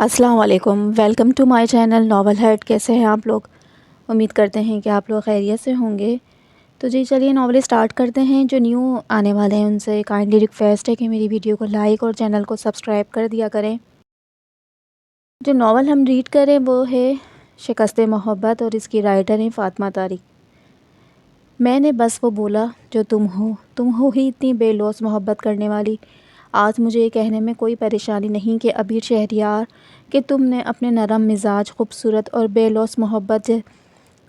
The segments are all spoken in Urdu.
السلام علیکم، ویلکم ٹو مائی چینل ناول ہرٹ۔ کیسے ہیں آپ لوگ؟ امید کرتے ہیں کہ آپ لوگ خیریت سے ہوں گے۔ تو جی چلیے ناول اسٹارٹ کرتے ہیں۔ جو نیو آنے والے ہیں ان سے کائنڈلی ریکویسٹ ہے کہ میری ویڈیو کو لائک اور چینل کو سبسکرائب کر دیا کریں۔ جو ناول ہم ریڈ کریں وہ ہے شکست محبت اور اس کی رائٹر ہیں فاطمہ طارق۔ میں نے بس وہ بولا جو تم ہو ہی اتنی بے لوث محبت کرنے والی۔ آج مجھے یہ کہنے میں کوئی پریشانی نہیں کہ عبیر شہریار کہ تم نے اپنے نرم مزاج، خوبصورت اور بے لوث محبت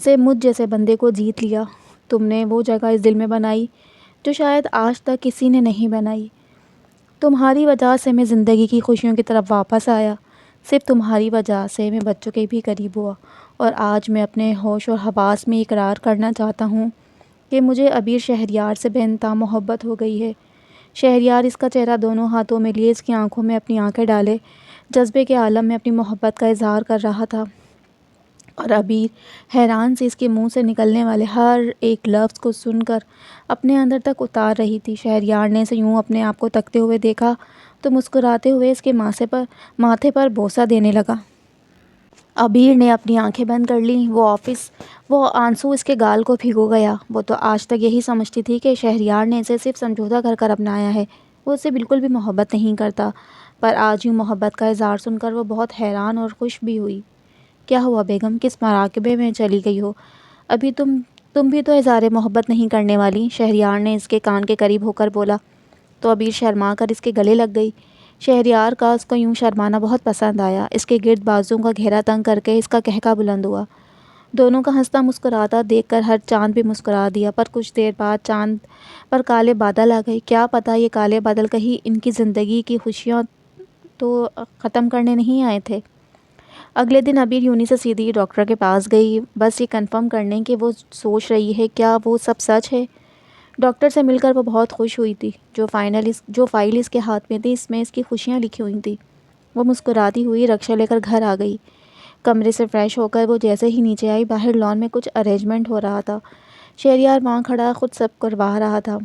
سے مجھ جیسے بندے کو جیت لیا۔ تم نے وہ جگہ اس دل میں بنائی جو شاید آج تک کسی نے نہیں بنائی۔ تمہاری وجہ سے میں زندگی کی خوشیوں کی طرف واپس آیا۔ صرف تمہاری وجہ سے میں بچوں کے بھی قریب ہوا، اور آج میں اپنے ہوش اور حواس میں اقرار کرنا چاہتا ہوں کہ مجھے عبیر شہریار سے بے انتہا محبت ہو گئی ہے۔ شہریار اس کا چہرہ دونوں ہاتھوں میں لیے اس کی آنکھوں میں اپنی آنکھیں ڈالے جذبے کے عالم میں اپنی محبت کا اظہار کر رہا تھا، اور عبیر حیران سے اس کے منہ سے نکلنے والے ہر ایک لفظ کو سن کر اپنے اندر تک اتار رہی تھی۔ شہریار نے اسے یوں اپنے آپ کو تکتے ہوئے دیکھا تو مسکراتے ہوئے اس کے ماتھے پر بوسہ دینے لگا۔ عبیر نے اپنی آنکھیں بند کر لیں۔ وہ آنسو اس کے گال کو بھگو گیا۔ وہ تو آج تک یہی سمجھتی تھی کہ شہریار نے اسے صرف سمجھوتا کر کر اپنایا ہے، وہ اسے بالکل بھی محبت نہیں کرتا، پر آج یوں محبت کا اظہار سن کر وہ بہت حیران اور خوش بھی ہوئی۔ کیا ہوا بیگم، کس مراقبے میں چلی گئی ہو؟ ابھی تم بھی تو اظہار محبت نہیں کرنے والی؟ شہریار نے اس کے کان کے قریب ہو کر بولا تو عبیر شرما کر اس کے گلے لگ گئی۔ شہریار کا اس کو یوں شرمانا بہت پسند آیا۔ اس کے گرد بازوں کا گھیرا تنگ کر کے اس کا قہقہ بلند ہوا۔ دونوں کا ہنستا مسکراتا دیکھ کر ہر چاند بھی مسکرا دیا، پر کچھ دیر بعد چاند پر کالے بادل آ گئے۔ کیا پتہ یہ کالے بادل کہیں ان کی زندگی کی خوشیاں تو ختم کرنے نہیں آئے تھے۔ اگلے دن عبیر یونی سے سیدھی ڈاکٹر کے پاس گئی، بس یہ کنفرم کرنے کہ وہ سوچ رہی ہے کیا وہ سب سچ ہے۔ ڈاکٹر سے مل کر وہ بہت خوش ہوئی تھی۔ جو فائل اس کے ہاتھ میں تھی اس میں اس کی خوشیاں لکھی ہوئی تھیں۔ وہ مسکراتی ہوئی رکشہ لے کر گھر آ گئی۔ کمرے سے فریش ہو کر وہ جیسے ہی نیچے آئی، باہر لان میں کچھ ارینجمنٹ ہو رہا تھا۔ شہریار وہاں کھڑا خود سب کروا رہا تھا۔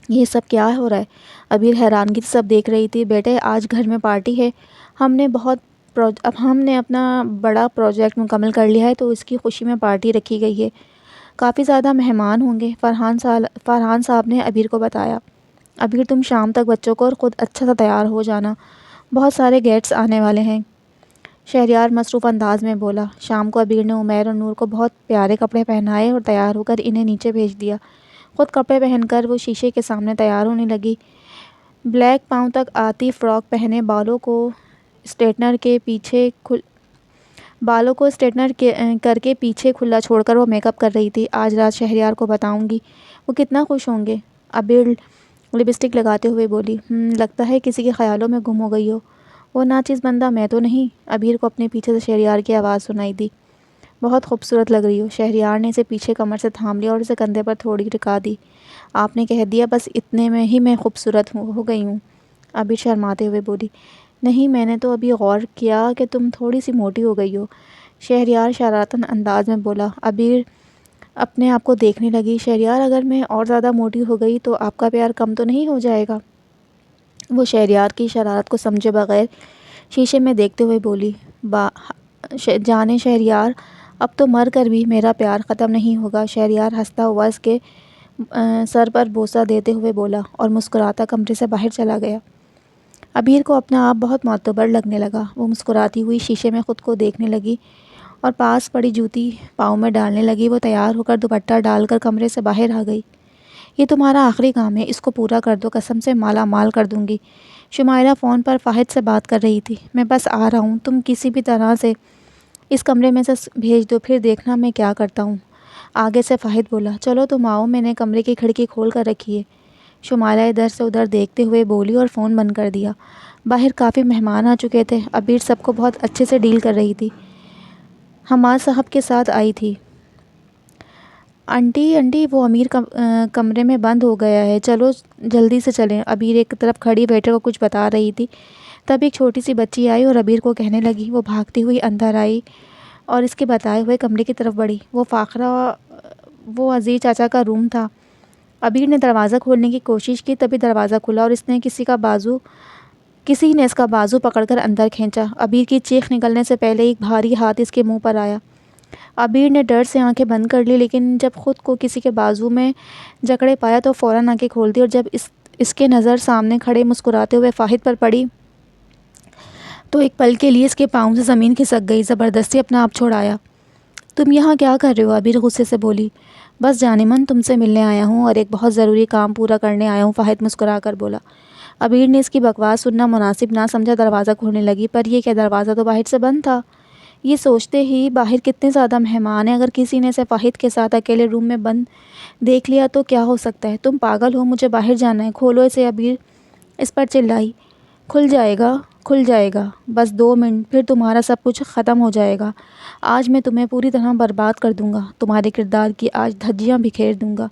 یہ سب کیا ہو رہا ہے؟ عبیر حیرانگی سے سب دیکھ رہی تھی۔ بیٹے آج گھر میں پارٹی ہے، اب ہم نے اپنا بڑا پروجیکٹ مکمل کر لیا ہے تو اس کی خوشی میں پارٹی رکھی گئی ہے۔ کافی زیادہ مہمان ہوں گے، فرحان صاحب نے عبیر کو بتایا۔ عبیر تم شام تک بچوں کو اور خود اچھا سا تیار ہو جانا، بہت سارے گیسٹس آنے والے ہیں۔ شہریار مصروف انداز میں بولا۔ شام کو عبیر نے عمیر اور نور کو بہت پیارے کپڑے پہنائے اور تیار ہو کر انہیں نیچے بھیج دیا۔ خود کپڑے پہن کر وہ شیشے کے سامنے تیار ہونے لگی۔ بلیک پاؤں تک آتی فراک پہنے، بالوں کو اسٹریٹنر کر کے پیچھے کھلا چھوڑ کر وہ میک اپ کر رہی تھی۔ آج رات شہریار کو بتاؤں گی، وہ کتنا خوش ہوں گے۔ عبیر لپسٹک لگاتے ہوئے بولی۔ لگتا ہے کسی کے خیالوں میں گم ہو گئی ہو۔ وہ ناچیز بندہ میں تو نہیں؟ عبیر کو اپنے پیچھے سے شہریار کی آواز سنائی دی۔ بہت خوبصورت لگ رہی ہو۔ شہریار نے اسے پیچھے کمر سے تھام لیا اور اسے کندھے پر تھوڑی ٹکا دی۔ آپ نے کہہ دیا، بس اتنے میں ہی میں خوبصورت ہو گئی ہوں؟ عبیر شرماتے ہوئے بولی۔ نہیں، میں نے تو ابھی غور کیا کہ تم تھوڑی سی موٹی ہو گئی ہو۔ شہریار شرارتاً انداز میں بولا۔ عبیر اپنے آپ کو دیکھنے لگی۔ شہریار اگر میں اور زیادہ موٹی ہو گئی تو آپ کا پیار کم تو نہیں ہو جائے گا؟ وہ شہریار کی شرارت کو سمجھے بغیر شیشے میں دیکھتے ہوئے بولی۔ جانے شہریار، اب تو مر کر بھی میرا پیار ختم نہیں ہوگا۔ شہریار ہنستا ہوا اس کے سر پر بوسہ دیتے ہوئے بولا اور مسکراتا کمرے سے باہر چلا گیا۔ عبیر کو اپنا آپ بہت معتبر لگنے لگا۔ وہ مسکراتی ہوئی شیشے میں خود کو دیکھنے لگی اور پاس پڑی جوتی پاؤں میں ڈالنے لگی۔ وہ تیار ہو کر دوپٹہ ڈال کر کمرے سے باہر آ گئی۔ یہ تمہارا آخری کام ہے، اس کو پورا کر دو، قسم سے مالا مال کر دوں گی۔ شمائلہ فون پر فاہد سے بات کر رہی تھی۔ میں بس آ رہا ہوں، تم کسی بھی طرح سے اس کمرے میں سے بھیج دو، پھر دیکھنا میں کیا کرتا ہوں۔ آگے سے فاہد بولا۔ چلو تم آؤ، میں نے کمرے کی کھڑکی کھول کر رکھی ہے۔ شمائلہ ادھر سے ادھر دیکھتے ہوئے بولی اور فون بند کر دیا۔ باہر کافی مہمان آ چکے تھے۔ عبیر سب کو بہت اچھے سے ڈیل کر رہی تھی۔ حماد صاحب کے ساتھ آئی تھی۔ انٹی وہ امیر کمرے میں بند ہو گیا ہے، چلو جلدی سے چلیں۔ عبیر ایک طرف کھڑی بیٹے کو کچھ بتا رہی تھی، تب ایک چھوٹی سی بچی آئی اور عبیر کو کہنے لگی۔ وہ بھاگتی ہوئی اندر آئی اور اس کے بتائے ہوئے کمرے کی طرف بڑھی۔ وہ عزیز چاچا کا روم تھا۔ عبیر نے دروازہ کھولنے کی کوشش کی، تبھی دروازہ کھلا اور اس نے کسی کا بازو کسی نے اس کا بازو پکڑ کر اندر کھینچا۔ عبیر کی چیخ نکلنے سے پہلے ایک بھاری ہاتھ اس کے منہ پر آیا۔ عبیر نے ڈر سے آنکھیں بند کر لی، لیکن جب خود کو کسی کے بازو میں جکڑے پایا تو فوراً آنکھیں کھول دی، اور جب اس کے نظر سامنے کھڑے مسکراتے ہوئے فاہد پر پڑی تو ایک پل کے لیے اس کے پاؤں سے زمین کھسک گئی۔ زبردستی اپنا آپ چھوڑایا۔ تم یہاں کیا کر رہے ہو؟ عبیر غصے سے بولی۔ بس جان من، تم سے ملنے آیا ہوں اور ایک بہت ضروری کام پورا کرنے آیا ہوں، فاہد مسکرا کر بولا۔ عبیر نے اس کی بکواس سننا مناسب نہ سمجھا، دروازہ کھولنے لگی، پر یہ کیا، دروازہ تو باہر سے بند تھا۔ یہ سوچتے ہی باہر کتنے زیادہ مہمان ہیں، اگر کسی نے اسے فاہد کے ساتھ اکیلے روم میں بند دیکھ لیا تو کیا ہو سکتا ہے؟ تم پاگل ہو، مجھے باہر جانا ہے، کھولو اسے، عبیر اس پر چلائی۔ کھل جائے گا، بس 2 منٹ، پھر تمہارا سب کچھ ختم ہو جائے گا۔ آج میں تمہیں پوری طرح برباد کر دوں گا، تمہارے کردار کی آج دھجیاں بکھیر دوں گا،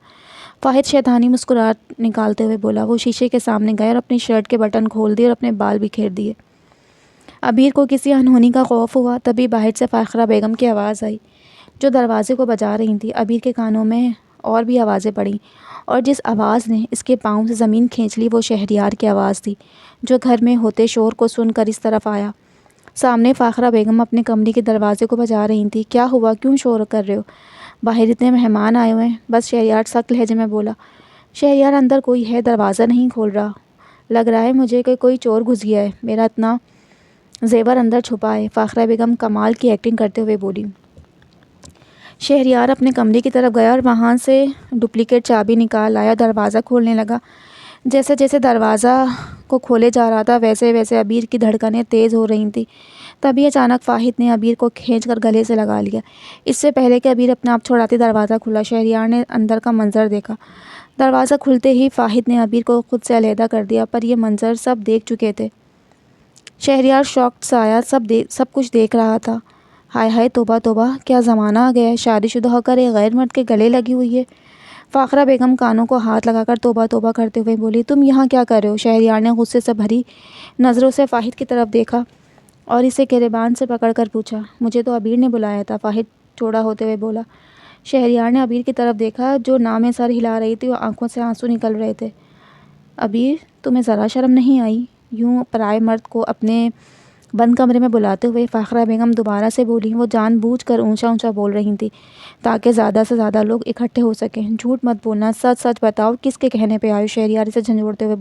فاہد شیطانی مسکراہٹ نکالتے ہوئے بولا۔ وہ شیشے کے سامنے گئے اور اپنی شرٹ کے بٹن کھول دیے اور اپنے بال بکھیر دیے۔ عبیر کو کسی انہونی کا خوف ہوا، تبھی باہر سے فاخرہ بیگم کی آواز آئی، جو دروازے کو بجا رہی تھیں۔ عبیر کے کانوں میں اور بھی آوازیں پڑیں، اور جس آواز نے اس کے پاؤں سے زمین کھینچ لی وہ شہریار کی آواز تھی، جو گھر میں ہوتے شور کو سن کر اس طرف آیا۔ سامنے فاخرہ بیگم اپنے کمرے کے دروازے کو بجا رہی تھیں۔ کیا ہوا؟ کیوں شور کر رہے ہو؟ باہر اتنے مہمان آئے ہوئے ہیں، بس، شہریار سخت لہجے میں بولا۔ شہریار، اندر کوئی ہے، دروازہ نہیں کھول رہا، لگ رہا ہے مجھے کہ کوئی چور گھس گیا ہے، میرا اتنا زیور اندر چھپا ہے، فاخرہ بیگم کمال کی ایکٹنگ کرتے ہوئے بولی۔ شہریار اپنے کمرے کی طرف گیا اور وہاں سے ڈپلیکیٹ چابی نکال لایا، دروازہ کھولنے لگا۔ جیسے جیسے دروازہ کو کھولے جا رہا تھا ویسے ویسے عبیر کی دھڑکنیں تیز ہو رہی تھیں۔ تبھی اچانک فاہد نے عبیر کو کھینچ کر گلے سے لگا لیا۔ اس سے پہلے کہ عبیر اپنا آپ چھڑاتی دروازہ کھلا، شہریار نے اندر کا منظر دیکھا۔ دروازہ کھلتے ہی فاہد نے عبیر کو خود سے علیحدہ کر دیا، پر یہ منظر سب دیکھ چکے تھے۔ شہریار شاکڈ سا آیا، سب کچھ دیکھ رہا تھا۔ ہائے ہائے، توبہ توبہ، کیا زمانہ آ گیا ہے، شادی شدہ ہو کر ایک غیر مرد کے گلے لگی ہوئی ہے۔ فاخرہ بیگم کانوں کو ہاتھ لگا کر توبہ توبہ کرتے ہوئے بولی۔ تم یہاں کیا کر رہے ہو؟ شہریار نے غصے سے بھری نظروں سے فاہد کی طرف دیکھا اور اسے گریبان سے پکڑ کر پوچھا۔ مجھے تو عبیر نے بلایا تھا، فاہد چوڑا ہوتے ہوئے بولا۔ شہریار نے عبیر کی طرف دیکھا، جو نہ میں سر ہلا رہی تھی اور آنکھوں سے آنسو نکل رہے تھے۔ عبیر، تمہیں ذرا شرم نہیں آئی؟ یوں پرائے مرد کو اپنے بند کمرے میں بلاتے ہوئے فاخرہ بیگم دوبارہ سے بولی۔ وہ جان بوجھ کر اونچا اونچا بول رہی تھی تاکہ زیادہ سے زیادہ لوگ اکٹھے ہو سکیں۔ جھوٹ مت بولنا، سچ سچ بتاؤ، کس کے کہنے پہ آئے ہو؟ شہریار اسے جھنجھوڑتے ہوئے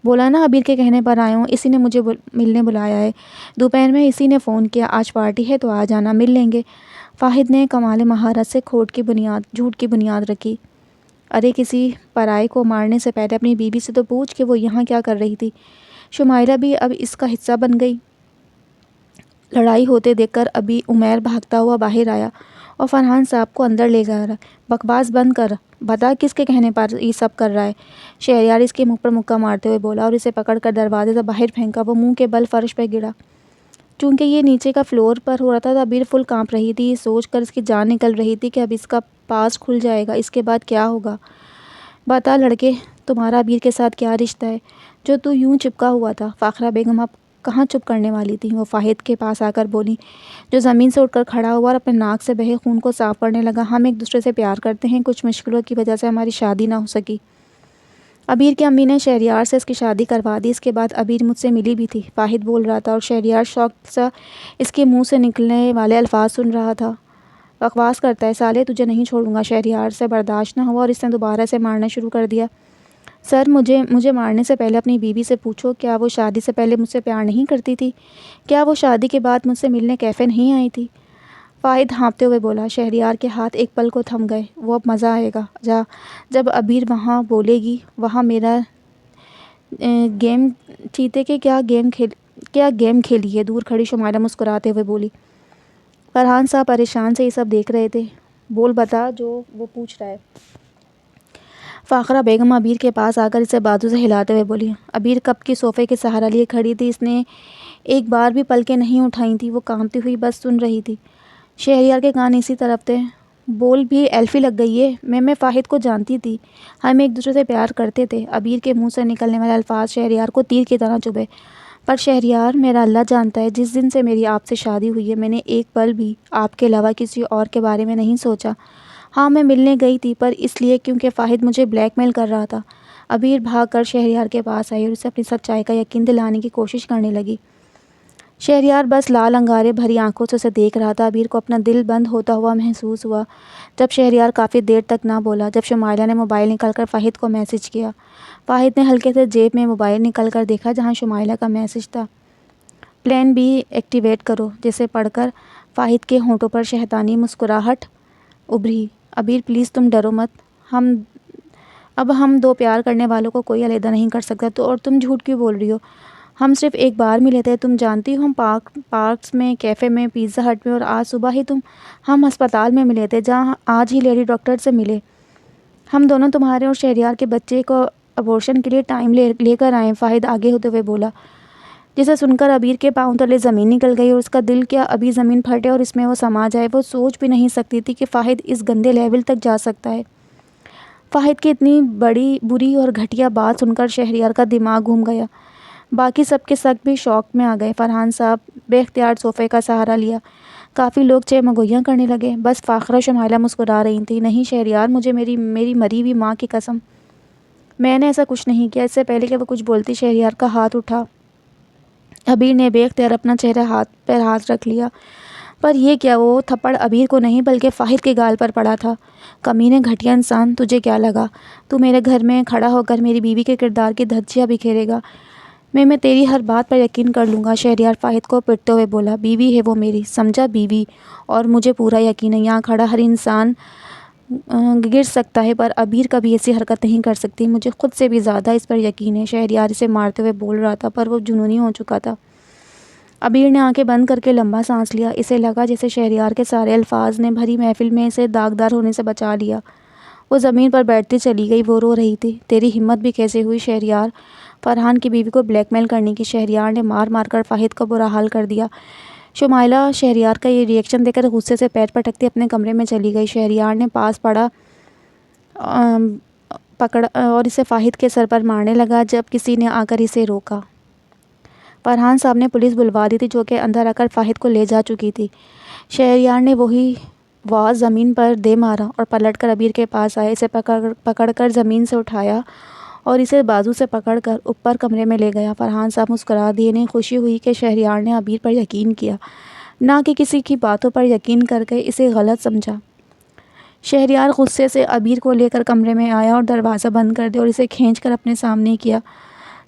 بولا نا، عبیر کے کہنے پر آیا ہوں، اسی نے مجھے ملنے بلایا ہے، دوپہر میں اسی نے فون کیا، آج پارٹی ہے تو آ جانا، مل لیں گے۔ فاہد نے کمال مہارت سے جھوٹ کی بنیاد رکھی۔ ارے، کسی پرائے کو مارنے سے پہلے اپنی بیوی سے تو پوچھ کہ وہ یہاں کیا کر رہی تھی۔ شمائلہ بھی اب اس کا حصہ بن گئی۔ لڑائی ہوتے دیکھ کر ابھی عمیر بھاگتا ہوا باہر آیا اور فرحان صاحب کو اندر لے جا رہا۔ بکواس بند کر، بتا کس کے کہنے پر یہ سب کر رہا ہے؟ شہریار اس کے منہ پر مکہ مارتے ہوئے بولا اور اسے پکڑ کر دروازے سے باہر پھینکا۔ وہ منہ کے بل فرش پہ گرا۔ چونکہ یہ نیچے کا فلور پر ہو رہا تھا، عبیر فل کانپ رہی تھی۔ یہ سوچ کر اس کی جان نکل رہی تھی کہ اب اس کا پاس کھل جائے گا، اس کے بعد کیا ہوگا۔ بتا لڑکے، تمہارا عبیر کے ساتھ کیا رشتہ ہے جو تو یوں چپکا ہوا تھا؟ فاخرہ بیگم اب کہاں چپ کرنے والی تھی، وہ فاہد کے پاس آ کر بولی، جو زمین سے اٹھ کر کھڑا ہوا اور اپنے ناک سے بہے خون کو صاف کرنے لگا۔ ہم ایک دوسرے سے پیار کرتے ہیں، کچھ مشکلوں کی وجہ سے ہماری شادی نہ ہو سکی۔ عبیر کی امی نے شہریار سے اس کی شادی کروا دی، اس کے بعد عبیر مجھ سے ملی بھی تھی، فاہد بول رہا تھا، اور شہریار شاکڈ سا اس کے منہ سے نکلنے والے الفاظ سن رہا تھا۔ بکواس کرتا ہے سالے، تجھے نہیں چھوڑوں گا۔ شہریار سے برداشت نہ ہوا اور اس نے دوبارہ سے مارنا شروع کر دیا۔ سر، مجھے مارنے سے پہلے اپنی بیوی سے پوچھو، کیا وہ شادی سے پہلے مجھ سے پیار نہیں کرتی تھی؟ کیا وہ شادی کے بعد مجھ سے ملنے کیفے نہیں آئی تھی؟ فاہد ہانپتے ہوئے بولا۔ شہریار کے ہاتھ ایک پل کو تھم گئے۔ وہ اب مزہ آئے گا، جب عبیر وہاں بولے گی، وہاں میرا گیم چیتے کے کیا گیم کھیلی ہے؟ دور کھڑی شمائلہ مسکراتے ہوئے بولی۔ فرحان صاحب پریشان سے یہ سب دیکھ رہے تھے۔ بول، بتا جو وہ پوچھ رہا ہے۔ فاخرہ بیگم عبیر کے پاس آ کر اسے بازو سے ہلاتے ہوئے بولی۔ عبیر کپ کی صوفے کے سہارا لیے کھڑی تھی، اس نے ایک بار بھی پلکیں نہیں اٹھائی تھیں، وہ کانپتی ہوئی بس سن رہی تھی۔ شہریار کے کان اسی طرف تھے۔ بول بھی، ایلفی لگ گئی ہے، میں فاہد کو جانتی تھی، ہم ایک دوسرے سے پیار کرتے تھے۔ عبیر کے منہ سے نکلنے والے الفاظ شہریار کو تیر کی طرح چبھے۔ پر شہریار، میرا اللہ جانتا ہے، جس دن سے میری آپ سے شادی ہوئی ہے میں نے ایک پل بھی آپ کے علاوہ کسی اور کے بارے میں نہیں سوچا۔ ہاں، میں ملنے گئی تھی، پر اس لیے کیونکہ فاہد مجھے بلیک میل کر رہا تھا۔ عبیر بھاگ کر شہریار کے پاس آئی اور اسے اپنی سچائی کا یقین دلانے کی کوشش کرنے لگی۔ شہریار بس لال انگارے بھری آنکھوں سے اسے دیکھ رہا تھا۔ عبیر کو اپنا دل بند ہوتا ہوا محسوس ہوا جب شہریار کافی دیر تک نہ بولا۔ جب شمائلہ نے موبائل نکال کر فاہد کو میسج کیا، فاہد نے ہلکے سے جیب میں موبائل نکال کر دیکھا جہاں شمائلہ کا میسج تھا، پلان بی ایکٹیویٹ کرو، جسے پڑھ کر فاہد کے ہونٹوں پر شیطانی مسکراہٹ ابھری۔ عبیر پلیز تم ڈرو مت، اب ہم دو پیار کرنے والوں کو کوئی علیحدہ نہیں کر سکتا، تو اور تم جھوٹ کیوں بول رہی ہو؟ ہم صرف ایک بار ملے تھے، تم جانتی ہو، ہم پارکس میں، کیفے میں، پیزا ہٹ میں، اور آج صبح ہی ہم ہسپتال میں ملے تھے جہاں آج ہی لیڈی ڈاکٹر سے ملے۔ ہم دونوں تمہارے اور شہریار کے بچے کو ابورشن کے لیے ٹائم لے کر آئے، فاہد آگے ہوتے ہوئے بولا، جسے سن کر عبیر کے پاؤں تلے زمین نکل گئی اور اس کا دل کیا ابھی زمین پھٹے اور اس میں وہ سما جائے۔ وہ سوچ بھی نہیں سکتی تھی کہ فاہد اس گندے لیول تک جا سکتا ہے۔ فاہد کی اتنی بری اور گھٹیا بات سن کر شہریار کا دماغ گھوم گیا۔ باقی سب کے سب بھی شوق میں آ گئے۔ فرحان صاحب بے اختیار صوفے کا سہارا لیا۔ کافی لوگ چہمگوئیاں کرنے لگے۔ بس فاخرہ شمائلہ مسکرا رہی تھی۔ نہیں شہریار، مجھے میری مری ہوئی ماں کی قسم، میں نے ایسا کچھ نہیں کیا۔ اس سے پہلے کہ وہ کچھ بولتی شہریار کا ہاتھ اٹھا۔ عبیر نے بے اختیار اپنا چہرہ ہاتھ رکھ لیا۔ پر یہ کیا، وہ تھپڑ عبیر کو نہیں بلکہ فاہد کے گال پر پڑا تھا۔ کمینے گھٹیا انسان، تجھے کیا لگا تو میرے گھر میں کھڑا ہو کر میری بیوی کے کردار کی دھجیاں بکھیرے گا؟ میں تیری ہر بات پر یقین کر لوں گا، شہریار فاہد کو پٹتے ہوئے بولا۔ بیوی ہے وہ میری، سمجھا، بیوی، اور مجھے پورا یقین ہے یہاں کھڑا ہر انسان گر سکتا ہے پر عبیر کبھی ایسی حرکت نہیں کر سکتی۔ مجھے خود سے بھی زیادہ اس پر یقین ہے۔ شہریار اسے مارتے ہوئے بول رہا تھا پر وہ جنونی ہو چکا تھا۔ عبیر نے آنکھیں بند کر کے لمبا سانس لیا۔ اسے لگا جیسے شہریار کے سارے الفاظ نے بھری محفل میں اسے داغدار ہونے سے بچا لیا۔ وہ زمین پر بیٹھتی چلی گئی۔ وہ رو رہی تھی۔ تیری ہمت بھی کیسے ہوئی شہریار، فرحان کی بیوی کو بلیک میل کرنے کی؟ شہریار نے مار کر فاہد کا برا حال کر دیا۔ شمائلہ شہریار کا یہ ری ایکشن دیکھ کر غصے سے پیر پٹکتی اپنے کمرے میں چلی گئی۔ شہریار نے پاس پکڑا اور اسے فاہد کے سر پر مارنے لگا جب کسی نے آ کر اسے روکا۔ فرحان صاحب نے پولیس بلوا دی تھی جو کہ اندر آ کر فاہد کو لے جا چکی تھی۔ شہریار نے وہی واز زمین پر دے مارا اور پلٹ کر عبیر کے پاس آئے، اسے پکڑ کر زمین سے اٹھایا اور اسے بازو سے پکڑ کر اوپر کمرے میں لے گیا۔ فرحان صاحب مسکرا دیے۔ انہیں خوشی ہوئی کہ شہریار نے عبیر پر یقین کیا، نہ کہ کسی کی باتوں پر یقین کر کے اسے غلط سمجھا۔ شہریار غصے سے عبیر کو لے کر کمرے میں آیا اور دروازہ بند کر دیا اور اسے کھینچ کر اپنے سامنے کیا۔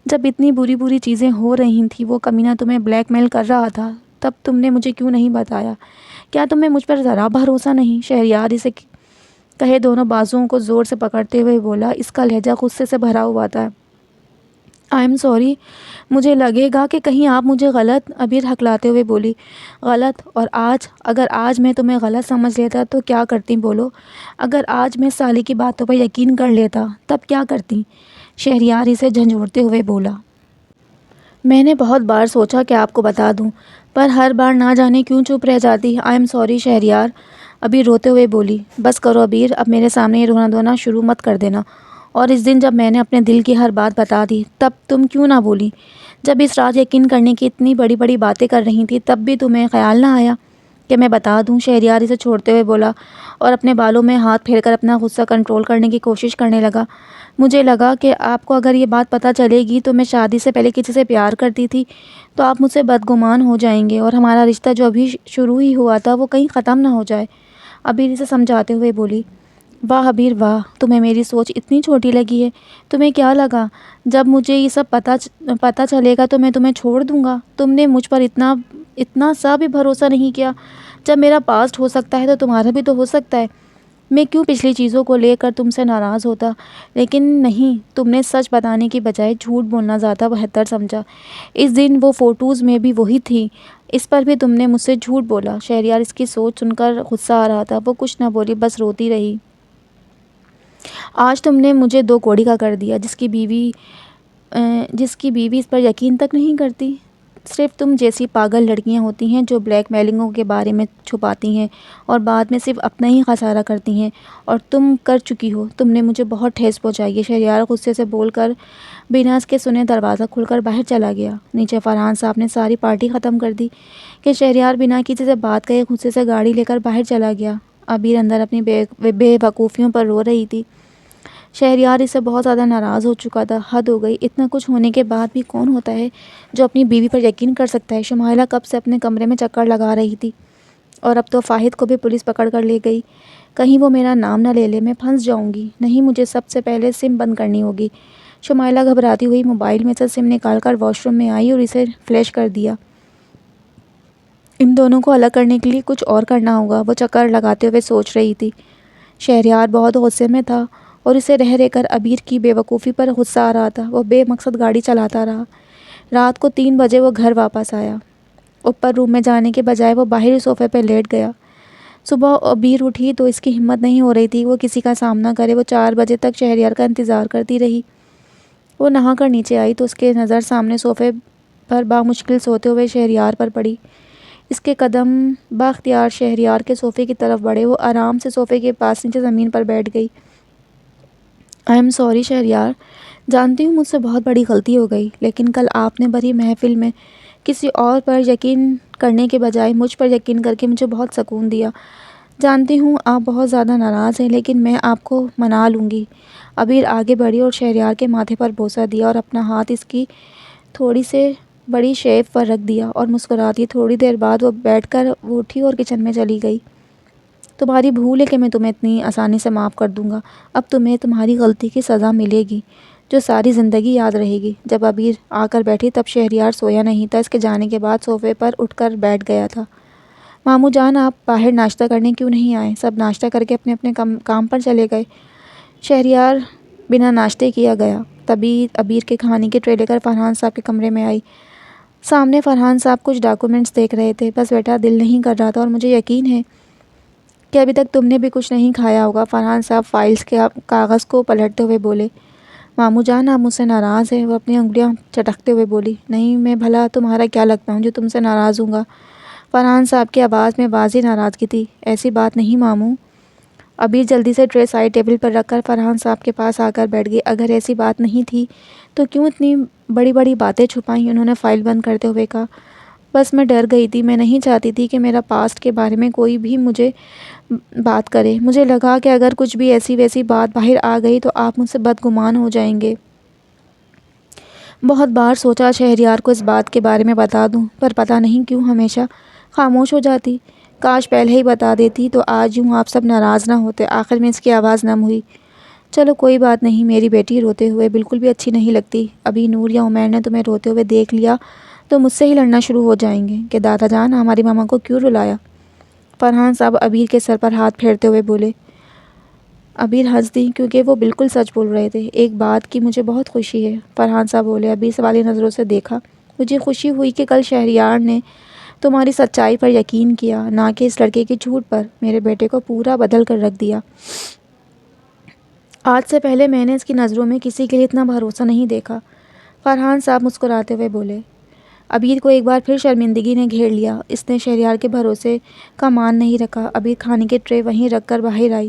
جب اتنی بری چیزیں ہو رہی تھیں، وہ کمینہ تمہیں بلیک میل کر رہا تھا، تب تم نے مجھے کیوں نہیں بتایا؟ کیا تمہیں مجھ پر ذرا بھروسہ نہیں؟ شہریار اسے کہے دونوں بازوؤں کو زور سے پکڑتے ہوئے بولا۔ اس کا لہجہ غصے سے بھرا ہوا تھا۔ آئی ایم سوری، مجھے لگے گا کہ کہیں آپ مجھے غلط، عبیر ہکلاتے ہوئے بولی۔ غلط؟ اور اگر آج میں تمہیں غلط سمجھ لیتا تو کیا کرتی؟ بولو، اگر آج میں سالی کی باتوں پر یقین کر لیتا تب کیا کرتی؟ شہریار اسے جھنجھوڑتے ہوئے بولا۔ میں نے بہت بار سوچا کہ آپ کو بتا دوں، پر ہر بار نہ جانے کیوں چپ رہ جاتی۔ آئی ایم سوری شہریار، عبیر روتے ہوئے بولی۔ بس کرو عبیر، اب میرے سامنے یہ رونا دھونا شروع مت کر دینا۔ اور اس دن جب میں نے اپنے دل کی ہر بات بتا دی تب تم کیوں نہ بولی؟ جب اس رات یقین کرنے کی اتنی بڑی باتیں کر رہی تھی تب بھی تمہیں خیال نہ آیا کہ میں بتا دوں؟ شہریار اسے چھوڑتے ہوئے بولا اور اپنے بالوں میں ہاتھ پھیر کر اپنا غصہ کنٹرول کرنے کی کوشش کرنے لگا۔ مجھے لگا کہ آپ کو اگر یہ بات پتہ چلے گی تو میں شادی سے پہلے کسی سے پیار کرتی تھی تو آپ مجھ سے بدگمان ہو جائیں گے اور ہمارا رشتہ جو ابھی شروع ہی ہوا تھا وہ کہیں ختم نہ ہو جائے۔ عبیر اسے سمجھاتے ہوئے بولی۔ واہ عبیر واہ، تمہیں میری سوچ اتنی چھوٹی لگی ہے۔ تمہیں کیا لگا جب مجھے یہ سب پتہ چلے گا تو میں تمہیں چھوڑ دوں گا؟ تم نے مجھ پر اتنا سا بھی بھروسہ نہیں کیا۔ جب میرا پاسٹ ہو سکتا ہے تو تمہارا بھی تو ہو سکتا ہے۔ میں کیوں پچھلی چیزوں کو لے کر تم سے ناراض ہوتا؟ لیکن نہیں، تم نے سچ بتانے کی بجائے جھوٹ بولنا زیادہ بہتر سمجھا۔ اس دن وہ فوٹوز میں بھی وہی تھی، اس پر بھی تم نے مجھ سے جھوٹ بولا۔ شہریار اس کی سوچ سن کر غصہ آ رہا تھا۔ وہ کچھ نہ بولی، بس روتی رہی۔ آج تم نے مجھے دو کوڑی کا کر دیا، جس کی بیوی اس پر یقین تک نہیں کرتی۔ صرف تم جیسی پاگل لڑکیاں ہوتی ہیں جو بلیک میلنگوں کے بارے میں چھپاتی ہیں اور بعد میں صرف اپنا ہی خسارہ کرتی ہیں، اور تم کر چکی ہو۔ تم نے مجھے بہت ٹھیس پہنچائی ہے۔ شہریار غصے سے بول کر بنا اس کے سنے دروازہ کھول کر باہر چلا گیا۔ نیچے فرحان صاحب نے ساری پارٹی ختم کر دی کہ شہریار بنا کسی سے بات کہے غصے سے گاڑی لے کر باہر چلا گیا۔ عبیر اندر اپنی بے وقوفیوں پر رو رہی تھی۔ شہریار اس سے بہت زیادہ ناراض ہو چکا تھا۔ حد ہو گئی، اتنا کچھ ہونے کے بعد بھی کون ہوتا ہے جو اپنی بیوی پر یقین کر سکتا ہے؟ شمائلہ کب سے اپنے کمرے میں چکر لگا رہی تھی، اور اب تو فاہد کو بھی پولیس پکڑ کر لے گئی۔ کہیں وہ میرا نام نہ لے لے، میں پھنس جاؤں گی۔ نہیں، مجھے سب سے پہلے سم بند کرنی ہوگی۔ شمائلہ گھبراتی ہوئی موبائل میں سے سم نکال کر واش روم میں آئی اور اسے فلیش کر دیا۔ ان دونوں کو الگ کرنے کے لیے کچھ اور کرنا ہوگا، وہ چکر لگاتے ہوئے سوچ رہی تھی۔ شہریار بہت غصے میں تھا اور اسے رہ رہ کر ابیر کی بے وقوفی پر غصہ آ رہا تھا۔ وہ بے مقصد گاڑی چلاتا رہا۔ رات کو 3 بجے وہ گھر واپس آیا۔ اوپر روم میں جانے کے بجائے وہ باہر صوفے پہ لیٹ گیا۔ صبح ابیر اٹھی تو اس کی ہمت نہیں ہو رہی تھی وہ کسی کا سامنا کرے۔ وہ 4 بجے تک شہریار کا انتظار کرتی رہی۔ وہ نہا کر نیچے آئی تو اس کے نظر سامنے صوفے پر بامشکل سوتے ہوئے شہریار پر پڑی۔ اس کے قدم بااختیار شہریار کے صوفے کی طرف بڑھے۔ وہ آرام سے صوفے کے پاس نیچے زمین پر بیٹھ گئی۔ آئی ایم سوری شہریار، جانتی ہوں مجھ سے بہت بڑی غلطی ہو گئی، لیکن کل آپ نے بھری محفل میں کسی اور پر یقین کرنے کے بجائے مجھ پر یقین کر کے مجھے بہت سکون دیا۔ جانتی ہوں آپ بہت زیادہ ناراض ہیں، لیکن میں آپ کو منا لوں گی۔ ابیر آگے بڑھی اور شہریار کے ماتھے پر بوسہ دیا اور اپنا ہاتھ اس کی تھوڑی سے بڑی شیف پر رکھ دیا اور مسکرا دی۔ تھوڑی دیر بعد وہ بیٹھ کر وہ اٹھی اور کچن میں چلی گئی۔ تمہاری بھول ہے کہ میں تمہیں اتنی آسانی سے معاف کر دوں گا۔ اب تمہیں تمہاری غلطی کی سزا ملے گی جو ساری زندگی یاد رہے گی۔ جب ابیر آ کر بیٹھی تب شہریار سویا نہیں تھا۔ اس کے جانے کے بعد صوفے پر اٹھ کر بیٹھ گیا تھا۔ ماموں جان، آپ باہر ناشتہ کرنے کیوں نہیں آئے؟ سب ناشتہ کر کے اپنے اپنے کام پر چلے گئے۔ شہریار بنا ناشتے کیا گیا۔ تبھی ابیر کے کھانے کی ٹرے لے کر فرحان صاحب کے کمرے میں آئی۔ سامنے فرحان صاحب کچھ ڈاکومنٹس دیکھ رہے تھے۔ بس بیٹا، دل نہیں کر رہا تھا اور مجھے یقین ہے کہ ابھی تک تم نے بھی کچھ نہیں کھایا ہوگا۔ فرحان صاحب فائلز کے کاغذ کو پلٹتے ہوئے بولے۔ ماموں جان، آپ مجھ سے ناراض ہیں؟ وہ اپنی انگلیاں چٹکتے ہوئے بولی۔ نہیں، میں بھلا تمہارا کیا لگتا ہوں جو تم سے ناراض ہوں گا؟ فرحان صاحب کی آواز میں واضح ناراضگی تھی۔ ایسی بات نہیں ماموں۔ ابیر جلدی سے ٹرے سائڈ ٹیبل پر رکھ کر فرحان صاحب کے پاس آ کر بیٹھ گئی۔ اگر ایسی بات نہیں تھی تو کیوں اتنی بڑی بڑی باتیں چھپائیں؟ انہوں نے فائل بند کرتے ہوئے کہا۔ بس میں ڈر گئی تھی، میں نہیں چاہتی تھی کہ میرا پاسٹ کے بارے میں کوئی بھی مجھے بات کرے۔ مجھے لگا کہ اگر کچھ بھی ایسی ویسی بات باہر آ گئی تو آپ مجھ سے بدگمان ہو جائیں گے۔ بہت بار سوچا شہریار کو اس بات کے بارے میں بتا دوں، پر پتہ نہیں کیوں ہمیشہ خاموش ہو جاتی۔ کاش پہلے ہی بتا دیتی تو آج یوں آپ سب ناراض نہ ہوتے۔ آخر میں اس کی آواز نم ہوئی۔ چلو کوئی بات نہیں، میری بیٹی روتے ہوئے بالکل بھی اچھی نہیں لگتی۔ ابھی نور یا عمیر نے تمہیں روتے ہوئے دیکھ لیا تو مجھ سے ہی لڑنا شروع ہو جائیں گے کہ دادا جان ہماری ماما کو کیوں رلایا۔ فرحان صاحب ابیر کے سر پر ہاتھ پھیرتے ہوئے بولے۔ ابیر ہنس دی کیونکہ وہ بالکل سچ بول رہے تھے۔ ایک بات کی مجھے بہت خوشی ہے، فرحان صاحب بولے۔ ابیر سوالی نظروں سے دیکھا۔ مجھے خوشی ہوئی کہ کل شہریار نے تمہاری سچائی پر یقین کیا، نہ کہ اس لڑکے کی جھوٹ پر۔ میرے بیٹے کو پورا بدل کر رکھ دیا۔ آج سے پہلے میں نے اس کی نظروں میں کسی کے لیے اتنا بھروسہ نہیں دیکھا، فرحان صاحب مسکراتے ہوئے بولے۔ ابیر کو ایک بار پھر شرمندگی نے گھیر لیا۔ اس نے شہریار کے بھروسے کا مان نہیں رکھا۔ ابیر کھانے کی ٹرے وہیں رکھ کر باہر آئی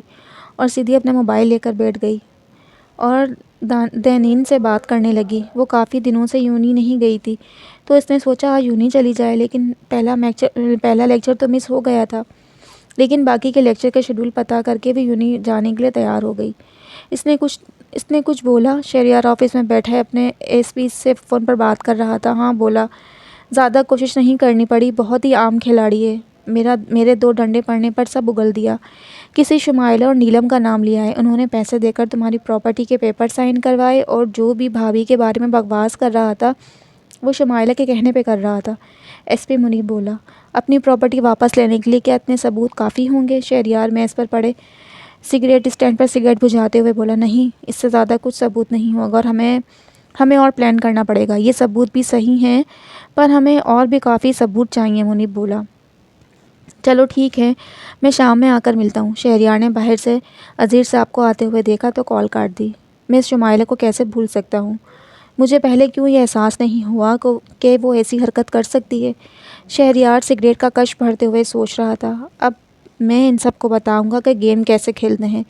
اور سیدھی اپنا موبائل لے کر بیٹھ گئی اور دینین سے بات کرنے لگی۔ وہ کافی دنوں سے یونی نہیں گئی تھی تو اس نے سوچا آج یونی چلی جائے، لیکن پہلا لیکچر تو مس ہو گیا تھا۔ لیکن باقی کے لیکچر کا شیڈول پتہ کر کے وہ یونی جانے کے لیے تیار ہو گئی۔ اس نے کچھ بولا؟ شہریار آفس میں بیٹھا ہے، اپنے ایس پی سے فون پر بات کر رہا تھا۔ ہاں بولا، زیادہ کوشش نہیں کرنی پڑی، بہت ہی عام کھلاڑی ہے۔ میرے 2 ڈنڈے پڑنے پر سب اگل دیا۔ کسی شمائلہ اور نیلم کا نام لیا ہے، انہوں نے پیسے دے کر تمہاری پراپرٹی کے پیپر سائن کروائے، اور جو بھی بھابھی کے بارے میں بکواس کر رہا تھا وہ شمائلہ کے کہنے پہ کر رہا تھا۔ ایس پی منیب بولا۔ اپنی پراپرٹی واپس لینے کے لیے کیا اتنے ثبوت کافی ہوں گے؟ شہریار میز پر پڑے سگریٹ اسٹینڈ پر سگریٹ بجھاتے ہوئے بولا۔ نہیں، اس سے زیادہ کچھ ثبوت نہیں ہوگا، اور ہمیں اور پلان کرنا پڑے گا۔ یہ ثبوت بھی صحیح ہیں پر ہمیں اور بھی کافی ثبوت چاہیے، منیب بولا۔ چلو ٹھیک ہے، میں شام میں آ کر ملتا ہوں۔ شہریار نے باہر سے عزیر صاحب کو آتے ہوئے دیکھا تو کال کاٹ دی۔ میں اس شمائلہ کو کیسے بھول سکتا ہوں؟ مجھے پہلے کیوں یہ احساس نہیں ہوا کہ وہ ایسی حرکت کر سکتی ہے؟ شہریار سگریٹ کا کش بھرتے ہوئے سوچ رہا تھا۔ اب میں ان سب کو بتاؤں گا کہ گیم کیسے کھیلتے ہیں۔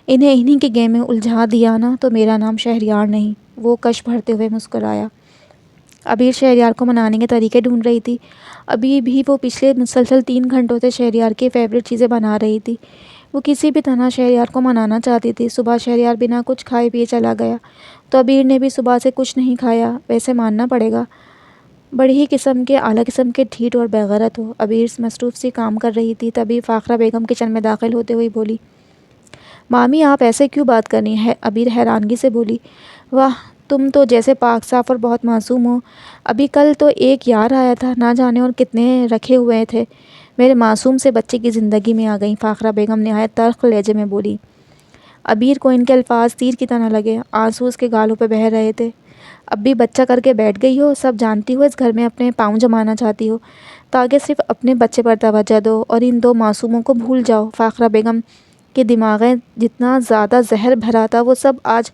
انہیں کے گیم میں الجھا دیا نا تو میرا نام شہریار نہیں۔ وہ کش بھرتے ہوئے مسکرایا۔ ابیر شہریار کو منانے کے طریقے ڈھونڈ رہی تھی۔ ابھی بھی وہ پچھلے مسلسل 3 گھنٹوں سے شہریار کی فیوریٹ چیزیں بنا رہی تھی۔ وہ کسی بھی طرح شہریار کو منانا چاہتی تھی۔ صبح شہریار بنا کچھ کھائے پیے چلا گیا تو عبیر نے بھی صبح سے کچھ نہیں کھایا۔ ویسے ماننا پڑے گا بڑی ہی اعلیٰ قسم کے ڈھیٹ اور بےغیرت ہو۔ عبیر مصروف سی کام کر رہی تھی، تبھی فاخرہ بیگم کچن میں داخل ہوتے ہوئی بولی، مامی آپ ایسے کیوں بات کر رہی ہیں؟ عبیر حیرانگی سے بولی، واہ تم تو جیسے پاک صاف اور بہت معصوم ہو۔ ابھی کل تو ایک یار آیا تھا، نہ جانے اور کتنے رکھے ہوئے تھے، میرے معصوم سے بچے کی زندگی میں آ گئیں۔ فاخرہ بیگم نہایت تلخ لہجے میں بولی۔ عبیر کو ان کے الفاظ تیر کی طرح لگے، آنسو اس کے گالوں پہ بہہ رہے تھے۔ اب بھی بچہ کر کے بیٹھ گئی ہو، سب جانتی ہو اس گھر میں اپنے پاؤں جمانا چاہتی ہو تاکہ صرف اپنے بچے پر توجہ دو اور ان دو معصوموں کو بھول جاؤ۔ فاخرہ بیگم کے دماغیں جتنا زیادہ زہر بھرا تھا وہ سب آج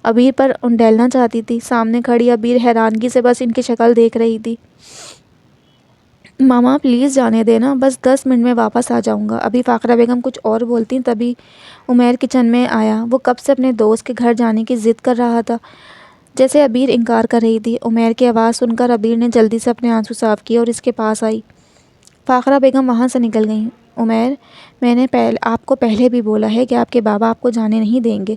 عبیر پر انڈیلنا چاہتی تھی۔ سامنے کھڑی عبیر حیرانگی سے بس ان کی شکل دیکھ رہی تھی۔ ماما پلیز جانے دینا، بس 10 منٹ میں واپس آ جاؤں گا۔ ابھی فاخرہ بیگم کچھ اور بولتی تبھی عمیر کچن میں آیا۔ وہ کب سے اپنے دوست کے گھر جانے کی ضد کر رہا تھا، جیسے عبیر انکار کر رہی تھی۔ عمیر کی آواز سن کر عبیر نے جلدی سے اپنے آنسو صاف کیے اور اس کے پاس آئی۔ فاخرہ بیگم وہاں سے نکل گئیں۔ عمیر، میں نے آپ کو پہلے بھی بولا ہے کہ آپ کے بابا آپ کو جانے نہیں دیں گے،